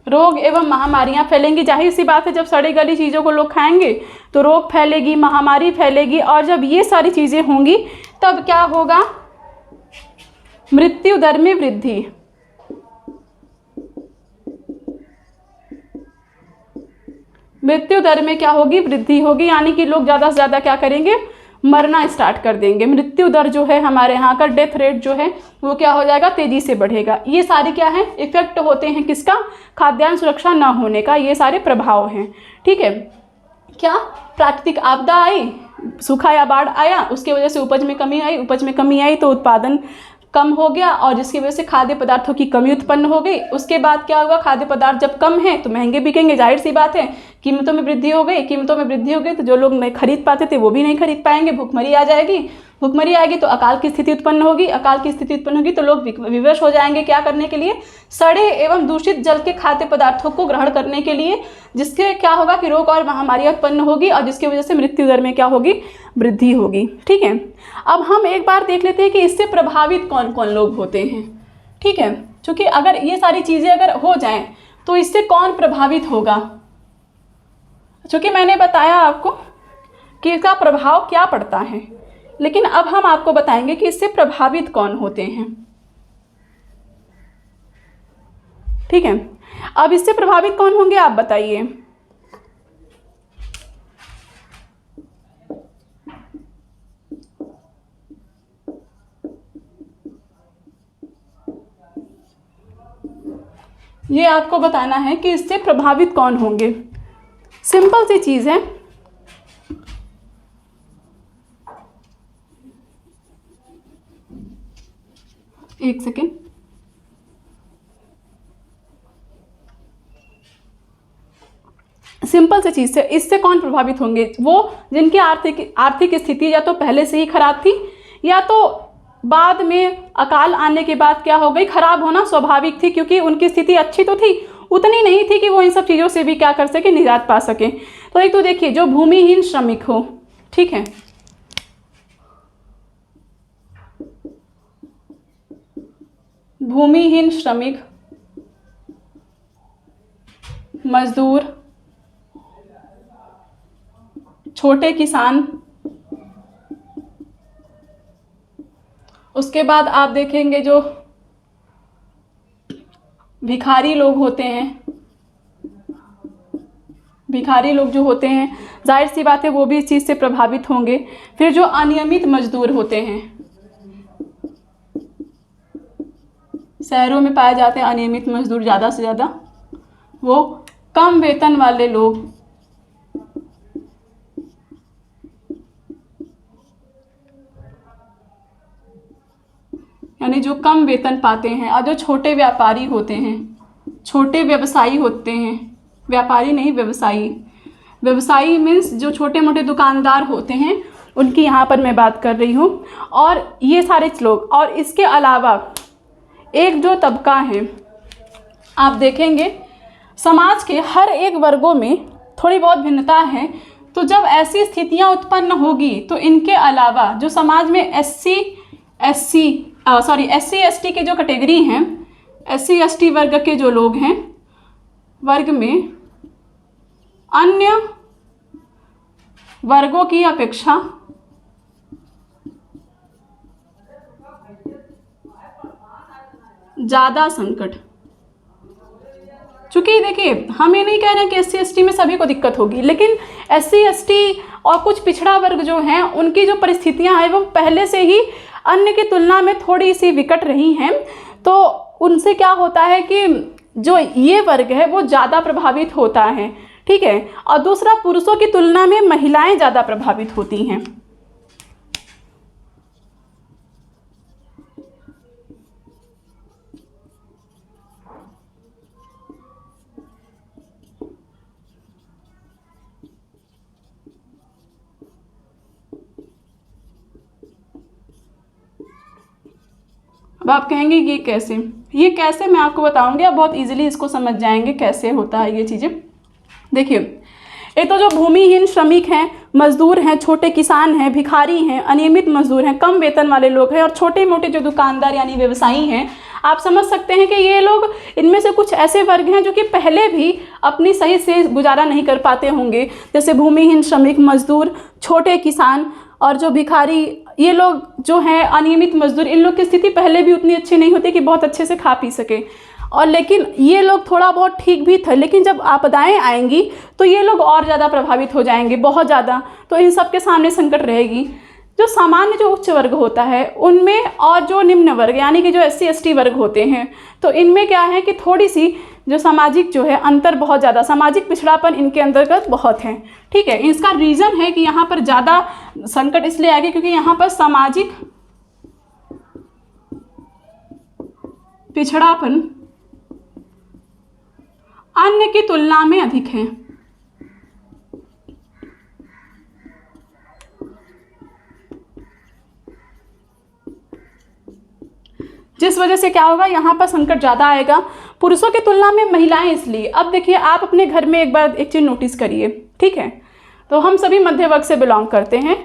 रोग एवं महामारियां फैलेंगी। जाहिर सी बात है जब सड़ी गली चीज़ों को लोग खाएंगे तो रोग फैलेगी, महामारी फैलेगी, और जब ये सारी चीज़ें होंगी तब क्या होगा, मृत्यु दर में वृद्धि। मृत्यु दर में क्या होगी, वृद्धि होगी, यानी कि लोग ज़्यादा से ज़्यादा क्या करेंगे, मरना स्टार्ट कर देंगे। मृत्यु दर जो है हमारे यहाँ का, डेथ रेट जो है वो क्या हो जाएगा, तेज़ी से बढ़ेगा। ये सारे क्या है, इफेक्ट होते हैं किसका, खाद्यान्न सुरक्षा न होने का, ये सारे प्रभाव हैं। ठीक है, क्या प्राकृतिक आपदा आई, सूखा या बाढ़ आया, उसकी वजह से उपज में कमी आई, उपज में कमी आई तो उत्पादन कम हो गया, और जिसकी वजह से खाद्य पदार्थों की कमी उत्पन्न हो गई। उसके बाद क्या होगा, खाद्य पदार्थ जब कम है तो महंगे बिकेंगे, जाहिर सी बात है, कीमतों में वृद्धि हो गई, कीमतों में वृद्धि हो गई तो जो लोग नहीं खरीद पाते थे वो भी नहीं खरीद पाएंगे, भुखमरी आ जाएगी, भुखमरी आएगी तो अकाल की स्थिति उत्पन्न होगी, अकाल की स्थिति उत्पन्न होगी तो लोग विवश हो जाएंगे क्या करने के लिए, सड़े एवं दूषित जल के खाद्य पदार्थों को ग्रहण करने के लिए, जिससे क्या होगा कि रोग और महामारियां उत्पन्न होगी, और जिसकी वजह से मृत्यु दर में क्या होगी, वृद्धि होगी। ठीक है, अब हम एक बार देख लेते हैं कि इससे प्रभावित कौन कौन लोग होते हैं। ठीक है, क्योंकि अगर ये सारी चीज़ें अगर हो जाएं तो इससे कौन प्रभावित होगा, क्योंकि मैंने बताया आपको कि इसका प्रभाव क्या पड़ता है, लेकिन अब हम आपको बताएंगे कि इससे प्रभावित कौन होते हैं। ठीक है, अब इससे प्रभावित कौन होंगे आप बताइए। ये आपको बताना है कि इससे प्रभावित कौन होंगे। सिंपल सी चीज़ है, एक सेकेंड, सिंपल सी चीज़ है, इससे कौन प्रभावित होंगे, वो जिनकी आर्थिक स्थिति या तो पहले से ही खराब थी या तो बाद में अकाल आने के बाद क्या हो गई, खराब होना स्वाभाविक थी, क्योंकि उनकी स्थिति अच्छी तो थी, उतनी नहीं थी कि वो इन सब चीज़ों से भी क्या कर सके, निजात पा सके। तो एक तो देखिए जो भूमिहीन श्रमिक हो, ठीक है, भूमिहीन श्रमिक, मजदूर, छोटे किसान, उसके बाद आप देखेंगे जो भिखारी लोग होते हैं, भिखारी लोग जो होते हैं जाहिर सी बात है वो भी इस चीज़ से प्रभावित होंगे। फिर जो अनियमित मजदूर होते हैं, शहरों में पाए जाते हैं अनियमित मजदूर ज़्यादा से ज़्यादा, वो कम वेतन वाले लोग, यानी जो कम वेतन पाते हैं, और जो छोटे व्यापारी होते हैं, छोटे व्यवसायी होते हैं, व्यापारी नहीं व्यवसायी, व्यवसायी मीन्स जो छोटे मोटे दुकानदार होते हैं उनकी यहाँ पर मैं बात कर रही हूँ। और ये सारे लोग, और इसके अलावा एक जो तबका है, आप देखेंगे समाज के हर एक वर्गों में थोड़ी बहुत भिन्नता है। तो जब ऐसी स्थितियाँ उत्पन्न होगी तो इनके अलावा जो समाज में एससी एसटी के जो कैटेगरी हैं, एससी एसटी वर्ग के जो लोग हैं, वर्ग में अन्य वर्गों की अपेक्षा ज़्यादा संकट, चूँकि देखिए हम ये नहीं कह रहे हैं कि एससी एसटी में सभी को दिक्कत होगी, लेकिन एससी एसटी और कुछ पिछड़ा वर्ग जो हैं उनकी जो परिस्थितियां हैं वो पहले से ही अन्य की तुलना में थोड़ी सी विकट रही हैं। तो उनसे क्या होता है कि जो ये वर्ग है वो ज़्यादा प्रभावित होता है, ठीक है। और दूसरा, पुरुषों की तुलना में महिलाएं ज़्यादा प्रभावित होती हैं। अब आप कहेंगे ये कैसे मैं आपको बताऊंगी, आप बहुत इजीली इसको समझ जाएंगे कैसे होता है ये चीज़ें। देखिए, एक तो जो भूमिहीन श्रमिक हैं, मजदूर हैं, छोटे किसान हैं, भिखारी हैं, अनियमित मजदूर हैं, कम वेतन वाले लोग हैं, और छोटे मोटे जो दुकानदार यानी व्यवसायी हैं, आप समझ सकते हैं कि ये लोग, इनमें से कुछ ऐसे वर्ग हैं जो कि पहले भी अपनी सही से गुजारा नहीं कर पाते होंगे, जैसे भूमिहीन श्रमिक, मजदूर, छोटे किसान और जो भिखारी, ये लोग जो हैं अनियमित मजदूर, इन लोग की स्थिति पहले भी उतनी अच्छी नहीं होती कि बहुत अच्छे से खा पी सके। और लेकिन ये लोग थोड़ा बहुत ठीक भी थे, लेकिन जब आपदाएं आएंगी तो ये लोग और ज़्यादा प्रभावित हो जाएंगे, बहुत ज़्यादा। तो इन सब के सामने संकट रहेगी। जो सामान्य जो उच्च वर्ग होता है उनमें, और जो निम्न वर्ग यानी कि जो एससी एसटी वर्ग होते हैं, तो इनमें क्या है कि थोड़ी सी जो सामाजिक जो है अंतर बहुत ज़्यादा, सामाजिक पिछड़ापन इनके अंतर्गत बहुत है, ठीक है। इसका रीज़न है कि यहाँ पर ज़्यादा संकट इसलिए आएगी क्योंकि यहाँ पर सामाजिक पिछड़ापन अन्य की तुलना में अधिक है। जिस वजह से क्या होगा, यहाँ पर संकट ज़्यादा आएगा पुरुषों की तुलना में महिलाएं। इसलिए अब देखिए, आप अपने घर में एक बार एक चीज़ नोटिस करिए, ठीक है। तो हम सभी मध्य वर्ग से बिलोंग करते हैं,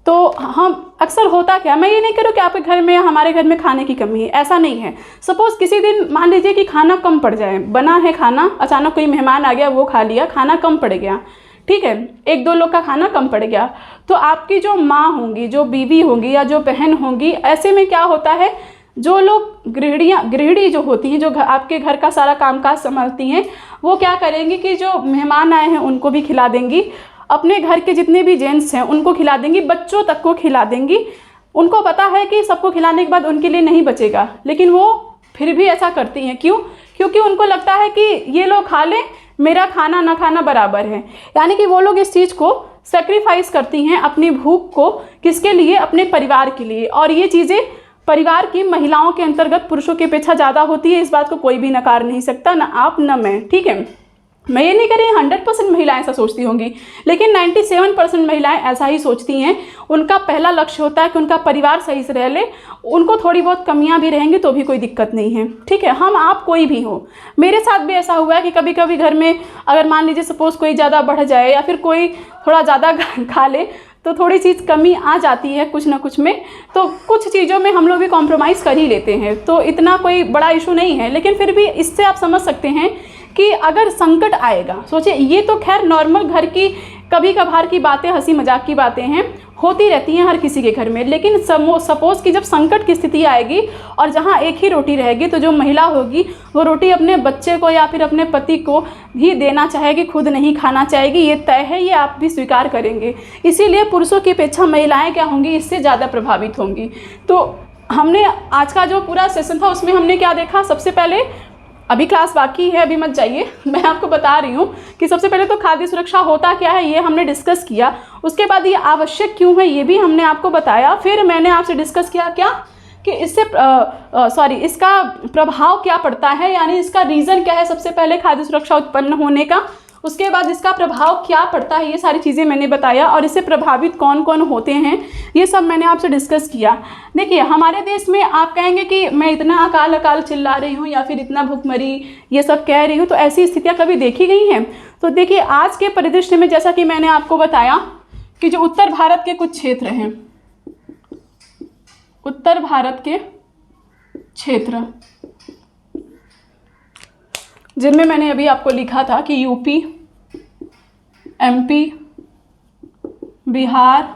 तो हम अक्सर होता क्या, मैं ये नहीं कह रही कि आपके घर में, हमारे घर में खाने की कमी है, ऐसा नहीं है। सपोज़ किसी दिन मान लीजिए कि खाना कम पड़ जाए, बना है खाना, अचानक कोई मेहमान आ गया, वो खा लिया, खाना कम पड़ गया, ठीक है, एक दो लोग का खाना कम पड़ गया, तो आपकी जो माँ होंगी, जो बीवी होंगी या जो बहन होंगी, ऐसे में क्या होता है, जो लोग गृहिणी जो होती हैं, जो आपके घर का सारा कामकाज संभालती हैं, वो क्या करेंगी कि जो मेहमान आए हैं उनको भी खिला देंगी, अपने घर के जितने भी जेंट्स हैं उनको खिला देंगी, बच्चों तक को खिला देंगी। उनको पता है कि सबको खिलाने के बाद उनके लिए नहीं बचेगा, लेकिन वो फिर भी ऐसा करती हैं। क्यों? क्योंकि उनको लगता है कि ये लोग खा लें, मेरा खाना ना खाना बराबर है। यानी कि वो लोग इस चीज़ को सेक्रीफाइस करती हैं, अपनी भूख को, किसके लिए, अपने परिवार के लिए। और ये चीज़ें परिवार की महिलाओं के अंतर्गत पुरुषों की अपेक्षा ज़्यादा होती है, इस बात को कोई भी नकार नहीं सकता, ना आप ना मैं, ठीक है। मैं ये नहीं कह रही 100% महिलाएं ऐसा सोचती होंगी, लेकिन 97% महिलाएं ऐसा ही सोचती हैं। उनका पहला लक्ष्य होता है कि उनका परिवार सही से रह ले, उनको थोड़ी बहुत कमियां भी रहेंगी तो भी कोई दिक्कत नहीं है, ठीक है। हम आप कोई भी हो, मेरे साथ भी ऐसा हुआ है कि कभी कभी घर में अगर मान लीजिए सपोज़ कोई ज़्यादा बढ़ जाए या फिर कोई थोड़ा ज़्यादा खा ले तो थोड़ी चीज़ कमी आ जाती है कुछ ना कुछ में, तो कुछ चीज़ों में हम लोग भी कॉम्प्रोमाइज़ कर ही लेते हैं, तो इतना कोई बड़ा इशू नहीं है। लेकिन फिर भी इससे आप समझ सकते हैं कि अगर संकट आएगा, सोचिए, ये तो खैर नॉर्मल घर की कभी कभार की बातें, हंसी मजाक की बातें हैं, होती रहती हैं हर किसी के घर में। लेकिन सपोज़ कि जब संकट की स्थिति आएगी और जहाँ एक ही रोटी रहेगी, तो जो महिला होगी वो रोटी अपने बच्चे को या फिर अपने पति को भी देना चाहेगी, खुद नहीं खाना चाहेगी, ये तय है, ये आप भी स्वीकार करेंगे। इसीलिए पुरुषों की अपेक्षा महिलाएँ क्या होंगी, इससे ज़्यादा प्रभावित होंगी। तो हमने आज का जो पूरा सेशन था उसमें हमने क्या देखा, सबसे पहले, अभी क्लास बाकी है, अभी मत जाइए, मैं आपको बता रही हूँ कि सबसे पहले तो खाद्य सुरक्षा होता क्या है ये हमने डिस्कस किया। उसके बाद ये आवश्यक क्यों है ये भी हमने आपको बताया। फिर मैंने आपसे डिस्कस किया क्या कि इससे इसका प्रभाव क्या पड़ता है, यानी इसका रीज़न क्या है सबसे पहले खाद्य सुरक्षा उत्पन्न होने का। उसके बाद इसका प्रभाव क्या पड़ता है, ये सारी चीज़ें मैंने बताया, और इससे प्रभावित कौन कौन होते हैं ये सब मैंने आपसे डिस्कस किया। देखिए, हमारे देश में आप कहेंगे कि मैं इतना अकाल अकाल चिल्ला रही हूँ या फिर इतना भुखमरी ये सब कह रही हूँ, तो ऐसी स्थितियाँ कभी देखी गई हैं? तो देखिए, आज के परिदृश्य में जैसा कि मैंने आपको बताया कि जो उत्तर भारत के कुछ क्षेत्र हैं, उत्तर भारत के क्षेत्र जिनमें मैंने अभी आपको लिखा था कि यूपी, एमपी, बिहार,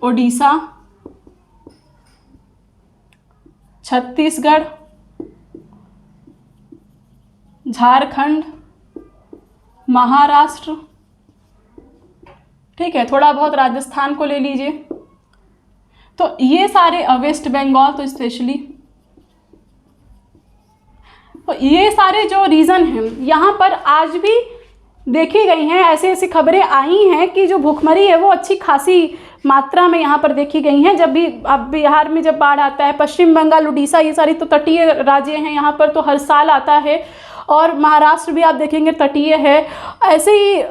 ओडिशा, छत्तीसगढ़, झारखंड, महाराष्ट्र, ठीक है, थोड़ा बहुत राजस्थान को ले लीजिए, तो ये सारे, वेस्ट बंगाल तो स्पेशली, तो ये सारे जो रीज़न हैं यहाँ पर आज भी देखी गई हैं, ऐसे ऐसी खबरें आई हैं कि जो भूखमरी है वो अच्छी खासी मात्रा में यहाँ पर देखी गई हैं। जब भी अब बिहार में जब बाढ़ आता है, पश्चिम बंगाल, उड़ीसा, ये सारी तो तटीय राज्य हैं, यहाँ पर तो हर साल आता है, और महाराष्ट्र भी आप देखेंगे तटीय है। ऐसे ही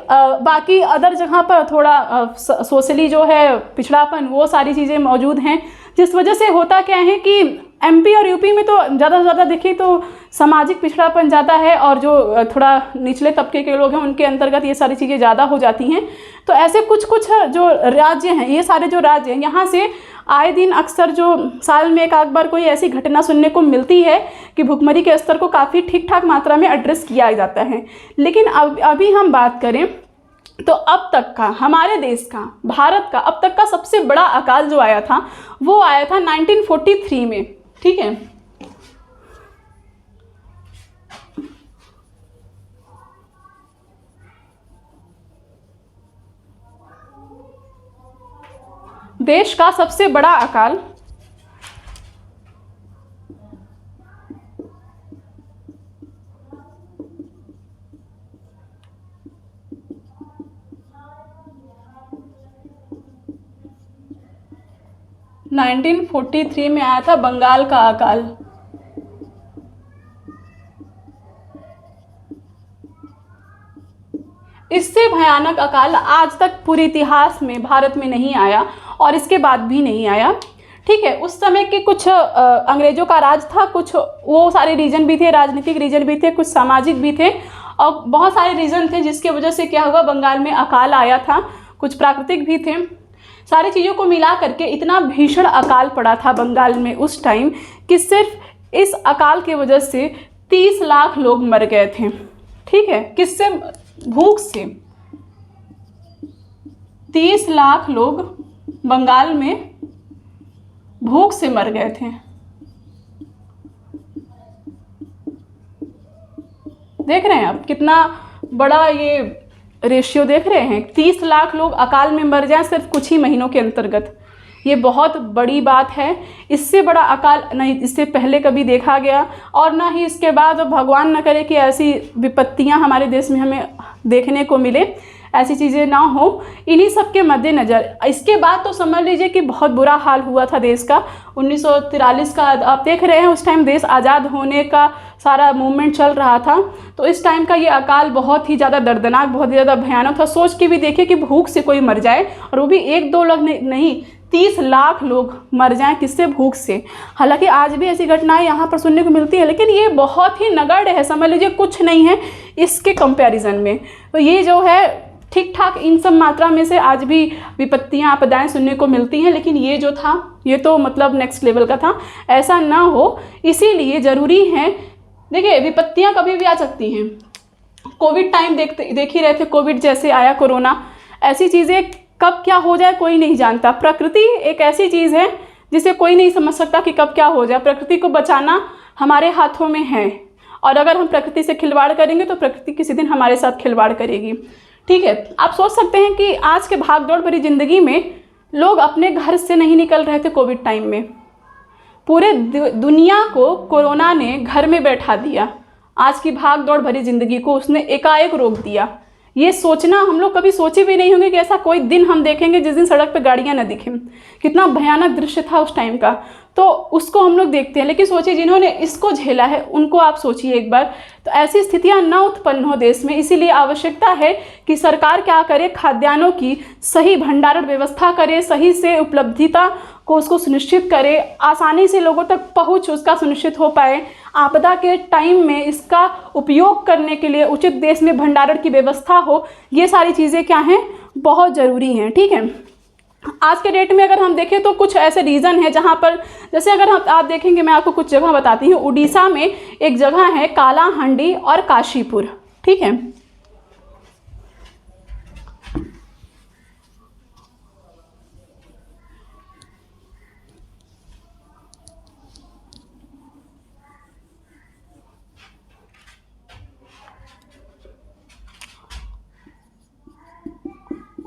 बाकी अदर जगह पर थोड़ा सोशली जो है पिछड़ापन, वो सारी चीज़ें मौजूद हैं, जिस वजह से होता क्या है कि एमपी और यूपी में तो ज़्यादा से ज़्यादा देखिए तो सामाजिक पिछड़ापन ज़्यादा है, और जो थोड़ा निचले तबके के लोग हैं उनके अंतर्गत ये सारी चीज़ें ज़्यादा हो जाती हैं। तो ऐसे कुछ कुछ जो राज्य हैं, ये सारे जो राज्य हैं, यहाँ से आए दिन अक्सर जो साल में एक आध बार कोई ऐसी घटना सुनने को मिलती है कि भुखमरी के स्तर को काफ़ी ठीक ठाक मात्रा में एड्रेस किया जाता है। लेकिन अभी हम बात करें तो अब तक का हमारे देश का, भारत का अब तक का सबसे बड़ा अकाल जो आया था वो आया था 1943 में, ठीक है। देश का सबसे बड़ा अकाल 1943 में आया था, बंगाल का अकाल। इससे भयानक अकाल आज तक पूरे इतिहास में भारत में नहीं आया और इसके बाद भी नहीं आया, ठीक है। उस समय के कुछ अंग्रेजों का राज था, कुछ वो सारे रीजन भी थे, राजनीतिक रीजन भी थे, कुछ सामाजिक भी थे, और बहुत सारे रीजन थे जिसके वजह से क्या हुआ, बंगाल में अकाल आया था। कुछ प्राकृतिक भी थे। सारी चीज़ों को मिला करके इतना भीषण अकाल पड़ा था बंगाल में उस टाइम कि सिर्फ इस अकाल की वजह से 30 लाख लोग मर गए थे, ठीक है। किससे? भूख से। 30 लाख लोग बंगाल में भूख से मर गए थे। देख रहे हैं आप कितना बड़ा ये रेशियो देख रहे हैं। 30 लाख लोग अकाल में मर जाएं सिर्फ कुछ ही महीनों के अंतर्गत, ये बहुत बड़ी बात है। इससे बड़ा अकाल नहीं इससे पहले कभी देखा गया और ना ही इसके बाद, भगवान न करे कि ऐसी विपत्तियां हमारे देश में हमें देखने को मिले। ऐसी चीज़ें ना हो, इन्हीं सब के मद्देनज़र इसके बाद तो समझ लीजिए कि बहुत बुरा हाल हुआ था देश का। 1943 का आप देख रहे हैं, उस टाइम देश आज़ाद होने का सारा मूवमेंट चल रहा था। तो इस टाइम का ये अकाल बहुत ही ज़्यादा दर्दनाक, बहुत ही ज़्यादा भयानक था। सोच के भी देखिए कि भूख से कोई मर जाए, और वो भी 1-2 लोग नहीं 30 लाख लोग मर जाएं, किससे? भूख से। हालांकि आज भी ऐसी घटनाएं यहाँ पर सुनने को मिलती है, लेकिन ये बहुत ही नगण्य है, समझ लीजिए कुछ नहीं है इसके कंपैरिजन में। तो ये जो है ठीक ठाक इन सब मात्रा में से आज भी विपत्तियाँ, आपदाएं सुनने को मिलती हैं, लेकिन ये जो था ये तो मतलब नेक्स्ट लेवल का था। ऐसा ना हो, इसीलिए ज़रूरी है। देखिए, विपत्तियाँ कभी भी आ सकती हैं। कोविड टाइम देख ही रहे थे, कोविड जैसे आया, कोरोना, ऐसी चीज़ें कब क्या हो जाए कोई नहीं जानता। प्रकृति एक ऐसी चीज़ है जिसे कोई नहीं समझ सकता कि कब क्या हो जाए। प्रकृति को बचाना हमारे हाथों में है, और अगर हम प्रकृति से खिलवाड़ करेंगे तो प्रकृति किसी दिन हमारे साथ खिलवाड़ करेगी। ठीक है, आप सोच सकते हैं कि आज के भाग दौड़ भरी ज़िंदगी में लोग अपने घर से नहीं निकल रहे थे। कोविड टाइम में पूरे दुनिया को कोरोना ने घर में बैठा दिया। आज की भाग दौड़ भरी ज़िंदगी को उसने एकाएक रोक दिया। ये सोचना हम लोग कभी सोचे भी नहीं होंगे कि ऐसा कोई दिन हम देखेंगे जिस दिन सड़क पे गाड़ियाँ ना दिखें। कितना भयानक दृश्य था उस टाइम का, तो उसको हम लोग देखते हैं। लेकिन सोचिए, जिन्होंने इसको झेला है उनको आप सोचिए एक बार। तो ऐसी स्थितियां ना उत्पन्न हो देश में, इसीलिए आवश्यकता है कि सरकार क्या करे, खाद्यान्नों की सही भंडारण व्यवस्था करे, सही से उपलब्धता को उसको सुनिश्चित करे, आसानी से लोगों तक पहुंच उसका सुनिश्चित हो पाए। आपदा के टाइम में इसका उपयोग करने के लिए उचित देश में भंडारण की व्यवस्था हो। ये सारी चीज़ें क्या हैं, बहुत ज़रूरी हैं। ठीक है, आज के डेट में अगर हम देखें तो कुछ ऐसे रीज़न है जहाँ पर, जैसे अगर आप देखेंगे, मैं आपको कुछ जगह बताती हूँ। उड़ीसा में एक जगह है कालाहांडी और काशीपुर। ठीक है,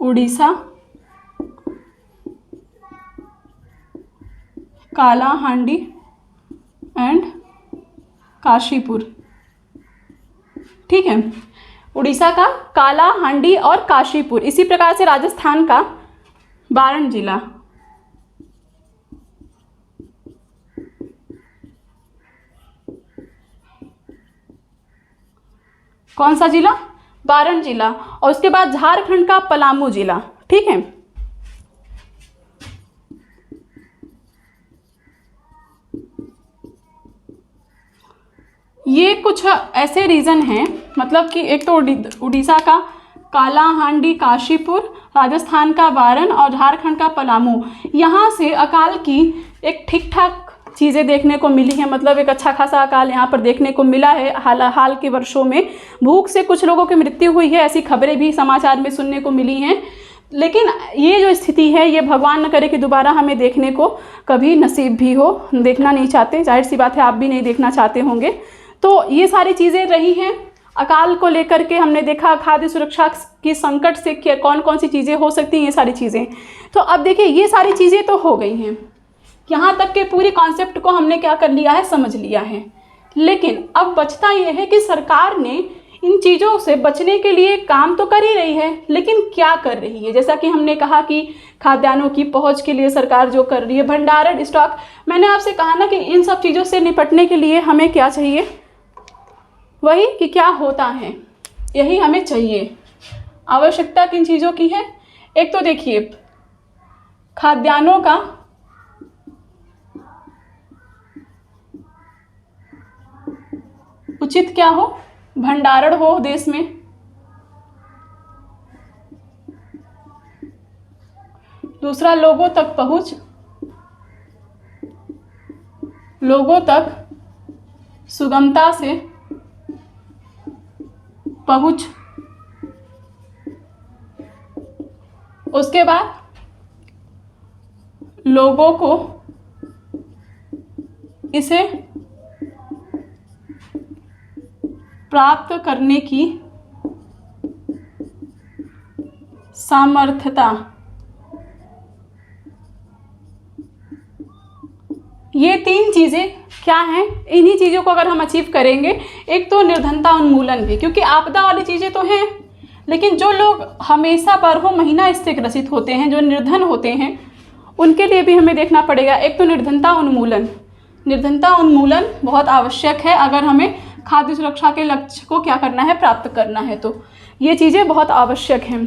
उड़ीसा, कालाहांडी एंड काशीपुर। ठीक है, उड़ीसा का कालाहांडी और काशीपुर। इसी प्रकार से राजस्थान का बारन जिला। कौन सा जिला? बारन जिला। और उसके बाद झारखंड का पलामू जिला। ठीक है, ये कुछ ऐसे रीज़न हैं, मतलब कि एक तो उड़ीसा का कालाहांडी काशीपुर, राजस्थान का बारन और झारखंड का पलामू। यहाँ से अकाल की एक ठीक ठाक चीज़ें देखने को मिली हैं, मतलब एक अच्छा खासा अकाल यहाँ पर देखने को मिला है। हाल के वर्षों में भूख से कुछ लोगों की मृत्यु हुई है, ऐसी खबरें भी समाचार में सुनने को मिली हैं। लेकिन ये जो स्थिति है, ये भगवान न करे कि दोबारा हमें देखने को कभी नसीब भी हो। देखना नहीं चाहते, जाहिर सी बात है, आप भी नहीं देखना चाहते होंगे। तो ये सारी चीज़ें रही हैं अकाल को लेकर के। हमने देखा खाद्य सुरक्षा की संकट से क्या कौन कौन सी चीज़ें हो सकती हैं, ये सारी चीज़ें। तो अब देखिए, ये सारी चीज़ें तो हो गई हैं, यहाँ तक के पूरी कॉन्सेप्ट को हमने क्या कर लिया है, समझ लिया है। लेकिन अब बचता ये है कि सरकार ने इन चीज़ों से बचने के लिए काम तो कर ही रही है, लेकिन क्या कर रही है? जैसा कि हमने कहा कि खाद्यान्नों की पहुंच के लिए सरकार जो कर रही है, भंडारण, स्टॉक। मैंने आपसे कहा ना कि इन सब चीज़ों से निपटने के लिए हमें क्या चाहिए, वही कि क्या होता है, यही हमें चाहिए। आवश्यकता किन चीज़ों की है? एक तो देखिए, खाद्यान्नों का उचित क्या हो, भंडारण हो देश में। दूसरा, लोगों तक पहुंच, लोगों तक सुगमता से पहुंच। उसके बाद लोगों को इसे प्राप्त करने की सामर्थ्यता। ये तीन चीज़ें क्या हैं? इन्हीं चीज़ों को अगर हम अचीव करेंगे, एक तो निर्धनता उन्मूलन भी, क्योंकि आपदा वाली चीज़ें तो हैं, लेकिन जो लोग हमेशा बारहों महीना इससे ग्रसित होते हैं, जो निर्धन होते हैं, उनके लिए भी हमें देखना पड़ेगा। एक तो निर्धनता उन्मूलन, निर्धनता उन्मूलन बहुत आवश्यक है अगर हमें खाद्य सुरक्षा के लक्ष्य को क्या करना है, प्राप्त करना है। तो ये चीज़ें बहुत आवश्यक हैं।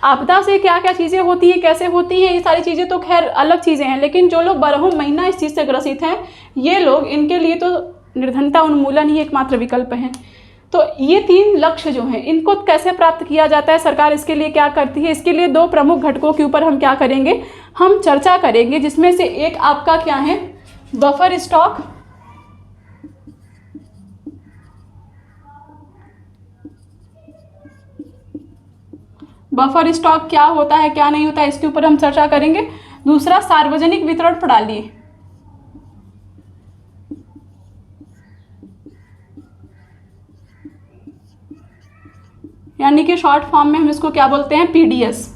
आपदा से क्या क्या चीज़ें होती हैं, कैसे होती हैं, ये सारी चीज़ें तो खैर अलग चीज़ें हैं, लेकिन जो लोग बारहों महीना इस चीज़ से ग्रसित हैं, ये लोग, इनके लिए तो निर्धनता उन्मूलन ही एकमात्र विकल्प है। तो ये 3 लक्ष्य जो हैं, इनको कैसे प्राप्त किया जाता है, सरकार इसके लिए क्या करती है, इसके लिए 2 प्रमुख घटकों के ऊपर हम क्या करेंगे, हम चर्चा करेंगे, जिसमें से एक आपका क्या है, बफर स्टॉक। बफर स्टॉक क्या होता है, क्या नहीं होता है, इसके ऊपर हम चर्चा करेंगे। दूसरा सार्वजनिक वितरण प्रणाली, यानी कि शॉर्ट फॉर्म में हम इसको क्या बोलते हैं, पीडीएस।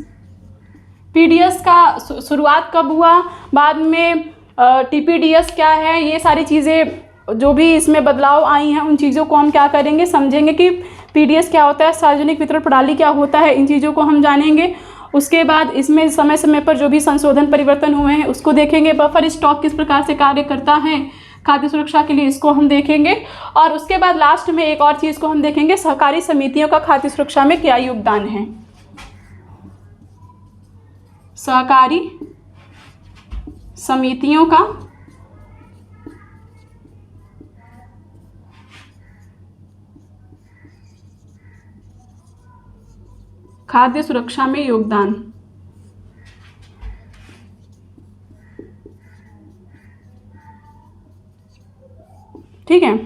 पीडीएस का शुरुआत कब हुआ, बाद में टीपीडीएस क्या है, ये सारी चीज़ें जो भी इसमें बदलाव आई हैं, उन चीज़ों को हम क्या करेंगे, समझेंगे कि पीडीएस क्या होता है, सार्वजनिक वितरण प्रणाली क्या होता है, इन चीज़ों को हम जानेंगे। उसके बाद इसमें समय समय पर जो भी संशोधन परिवर्तन हुए हैं उसको देखेंगे। बफर स्टॉक किस प्रकार से कार्य करता है खाद्य सुरक्षा के लिए, इसको हम देखेंगे। और उसके बाद लास्ट में एक और चीज़ को हम देखेंगे, सहकारी समितियों का खाद्य सुरक्षा में क्या योगदान है। सहकारी समितियों का खाद्य सुरक्षा में योगदान। ठीक है,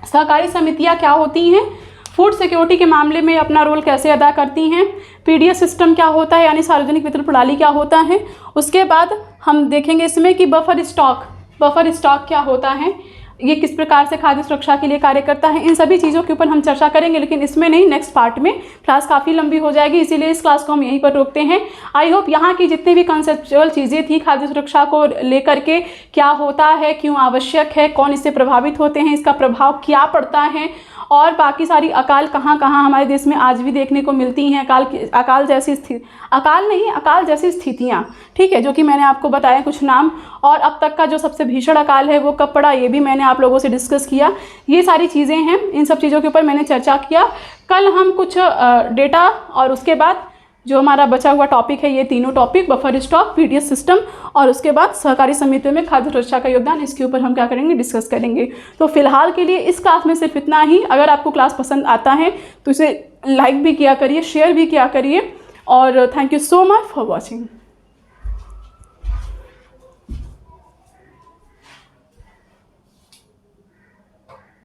सहकारी समितियां क्या होती हैं, फूड सिक्योरिटी के मामले में अपना रोल कैसे अदा करती हैं, पीडीएस सिस्टम क्या होता है यानी सार्वजनिक वितरण प्रणाली क्या होता है। उसके बाद हम देखेंगे इसमें कि बफर स्टॉक क्या होता है, ये किस प्रकार से खाद्य सुरक्षा के लिए कार्य करता है। इन सभी चीज़ों के ऊपर हम चर्चा करेंगे, लेकिन इसमें नहीं, नेक्स्ट पार्ट में। क्लास काफ़ी लंबी हो जाएगी, इसीलिए इस क्लास को हम यहीं पर रोकते हैं। आई होप यहाँ की जितनी भी कंसेप्चुअल चीज़ें थी खाद्य सुरक्षा को लेकर के, क्या होता है, क्यों आवश्यक है, कौन इससे प्रभावित होते हैं, इसका प्रभाव क्या पड़ता है, और बाकी सारी अकाल कहाँ कहाँ हमारे देश में आज भी देखने को मिलती हैं, अकाल जैसी स्थितियाँ, ठीक है, जो कि मैंने आपको बताया कुछ नाम। और अब तक का जो सबसे भीषण अकाल है वो कब पड़ा, ये भी मैंने आप लोगों से डिस्कस किया। ये सारी चीज़ें हैं, इन सब चीज़ों के ऊपर मैंने चर्चा किया। कल हम कुछ डेटा और उसके बाद जो हमारा बचा हुआ टॉपिक है, ये तीनों topic, buffer stock, PDS system और उसके बाद सहकारी समितियों में खाद्य सुरक्षा का योगदान, इसके ऊपर हम क्या करेंगे, डिस्कस करेंगे। तो फिलहाल के लिए इस क्लास में सिर्फ इतना ही। अगर आपको क्लास पसंद आता है तो इसे लाइक भी किया करिए, शेयर भी किया करिए, और thank you so much for watching.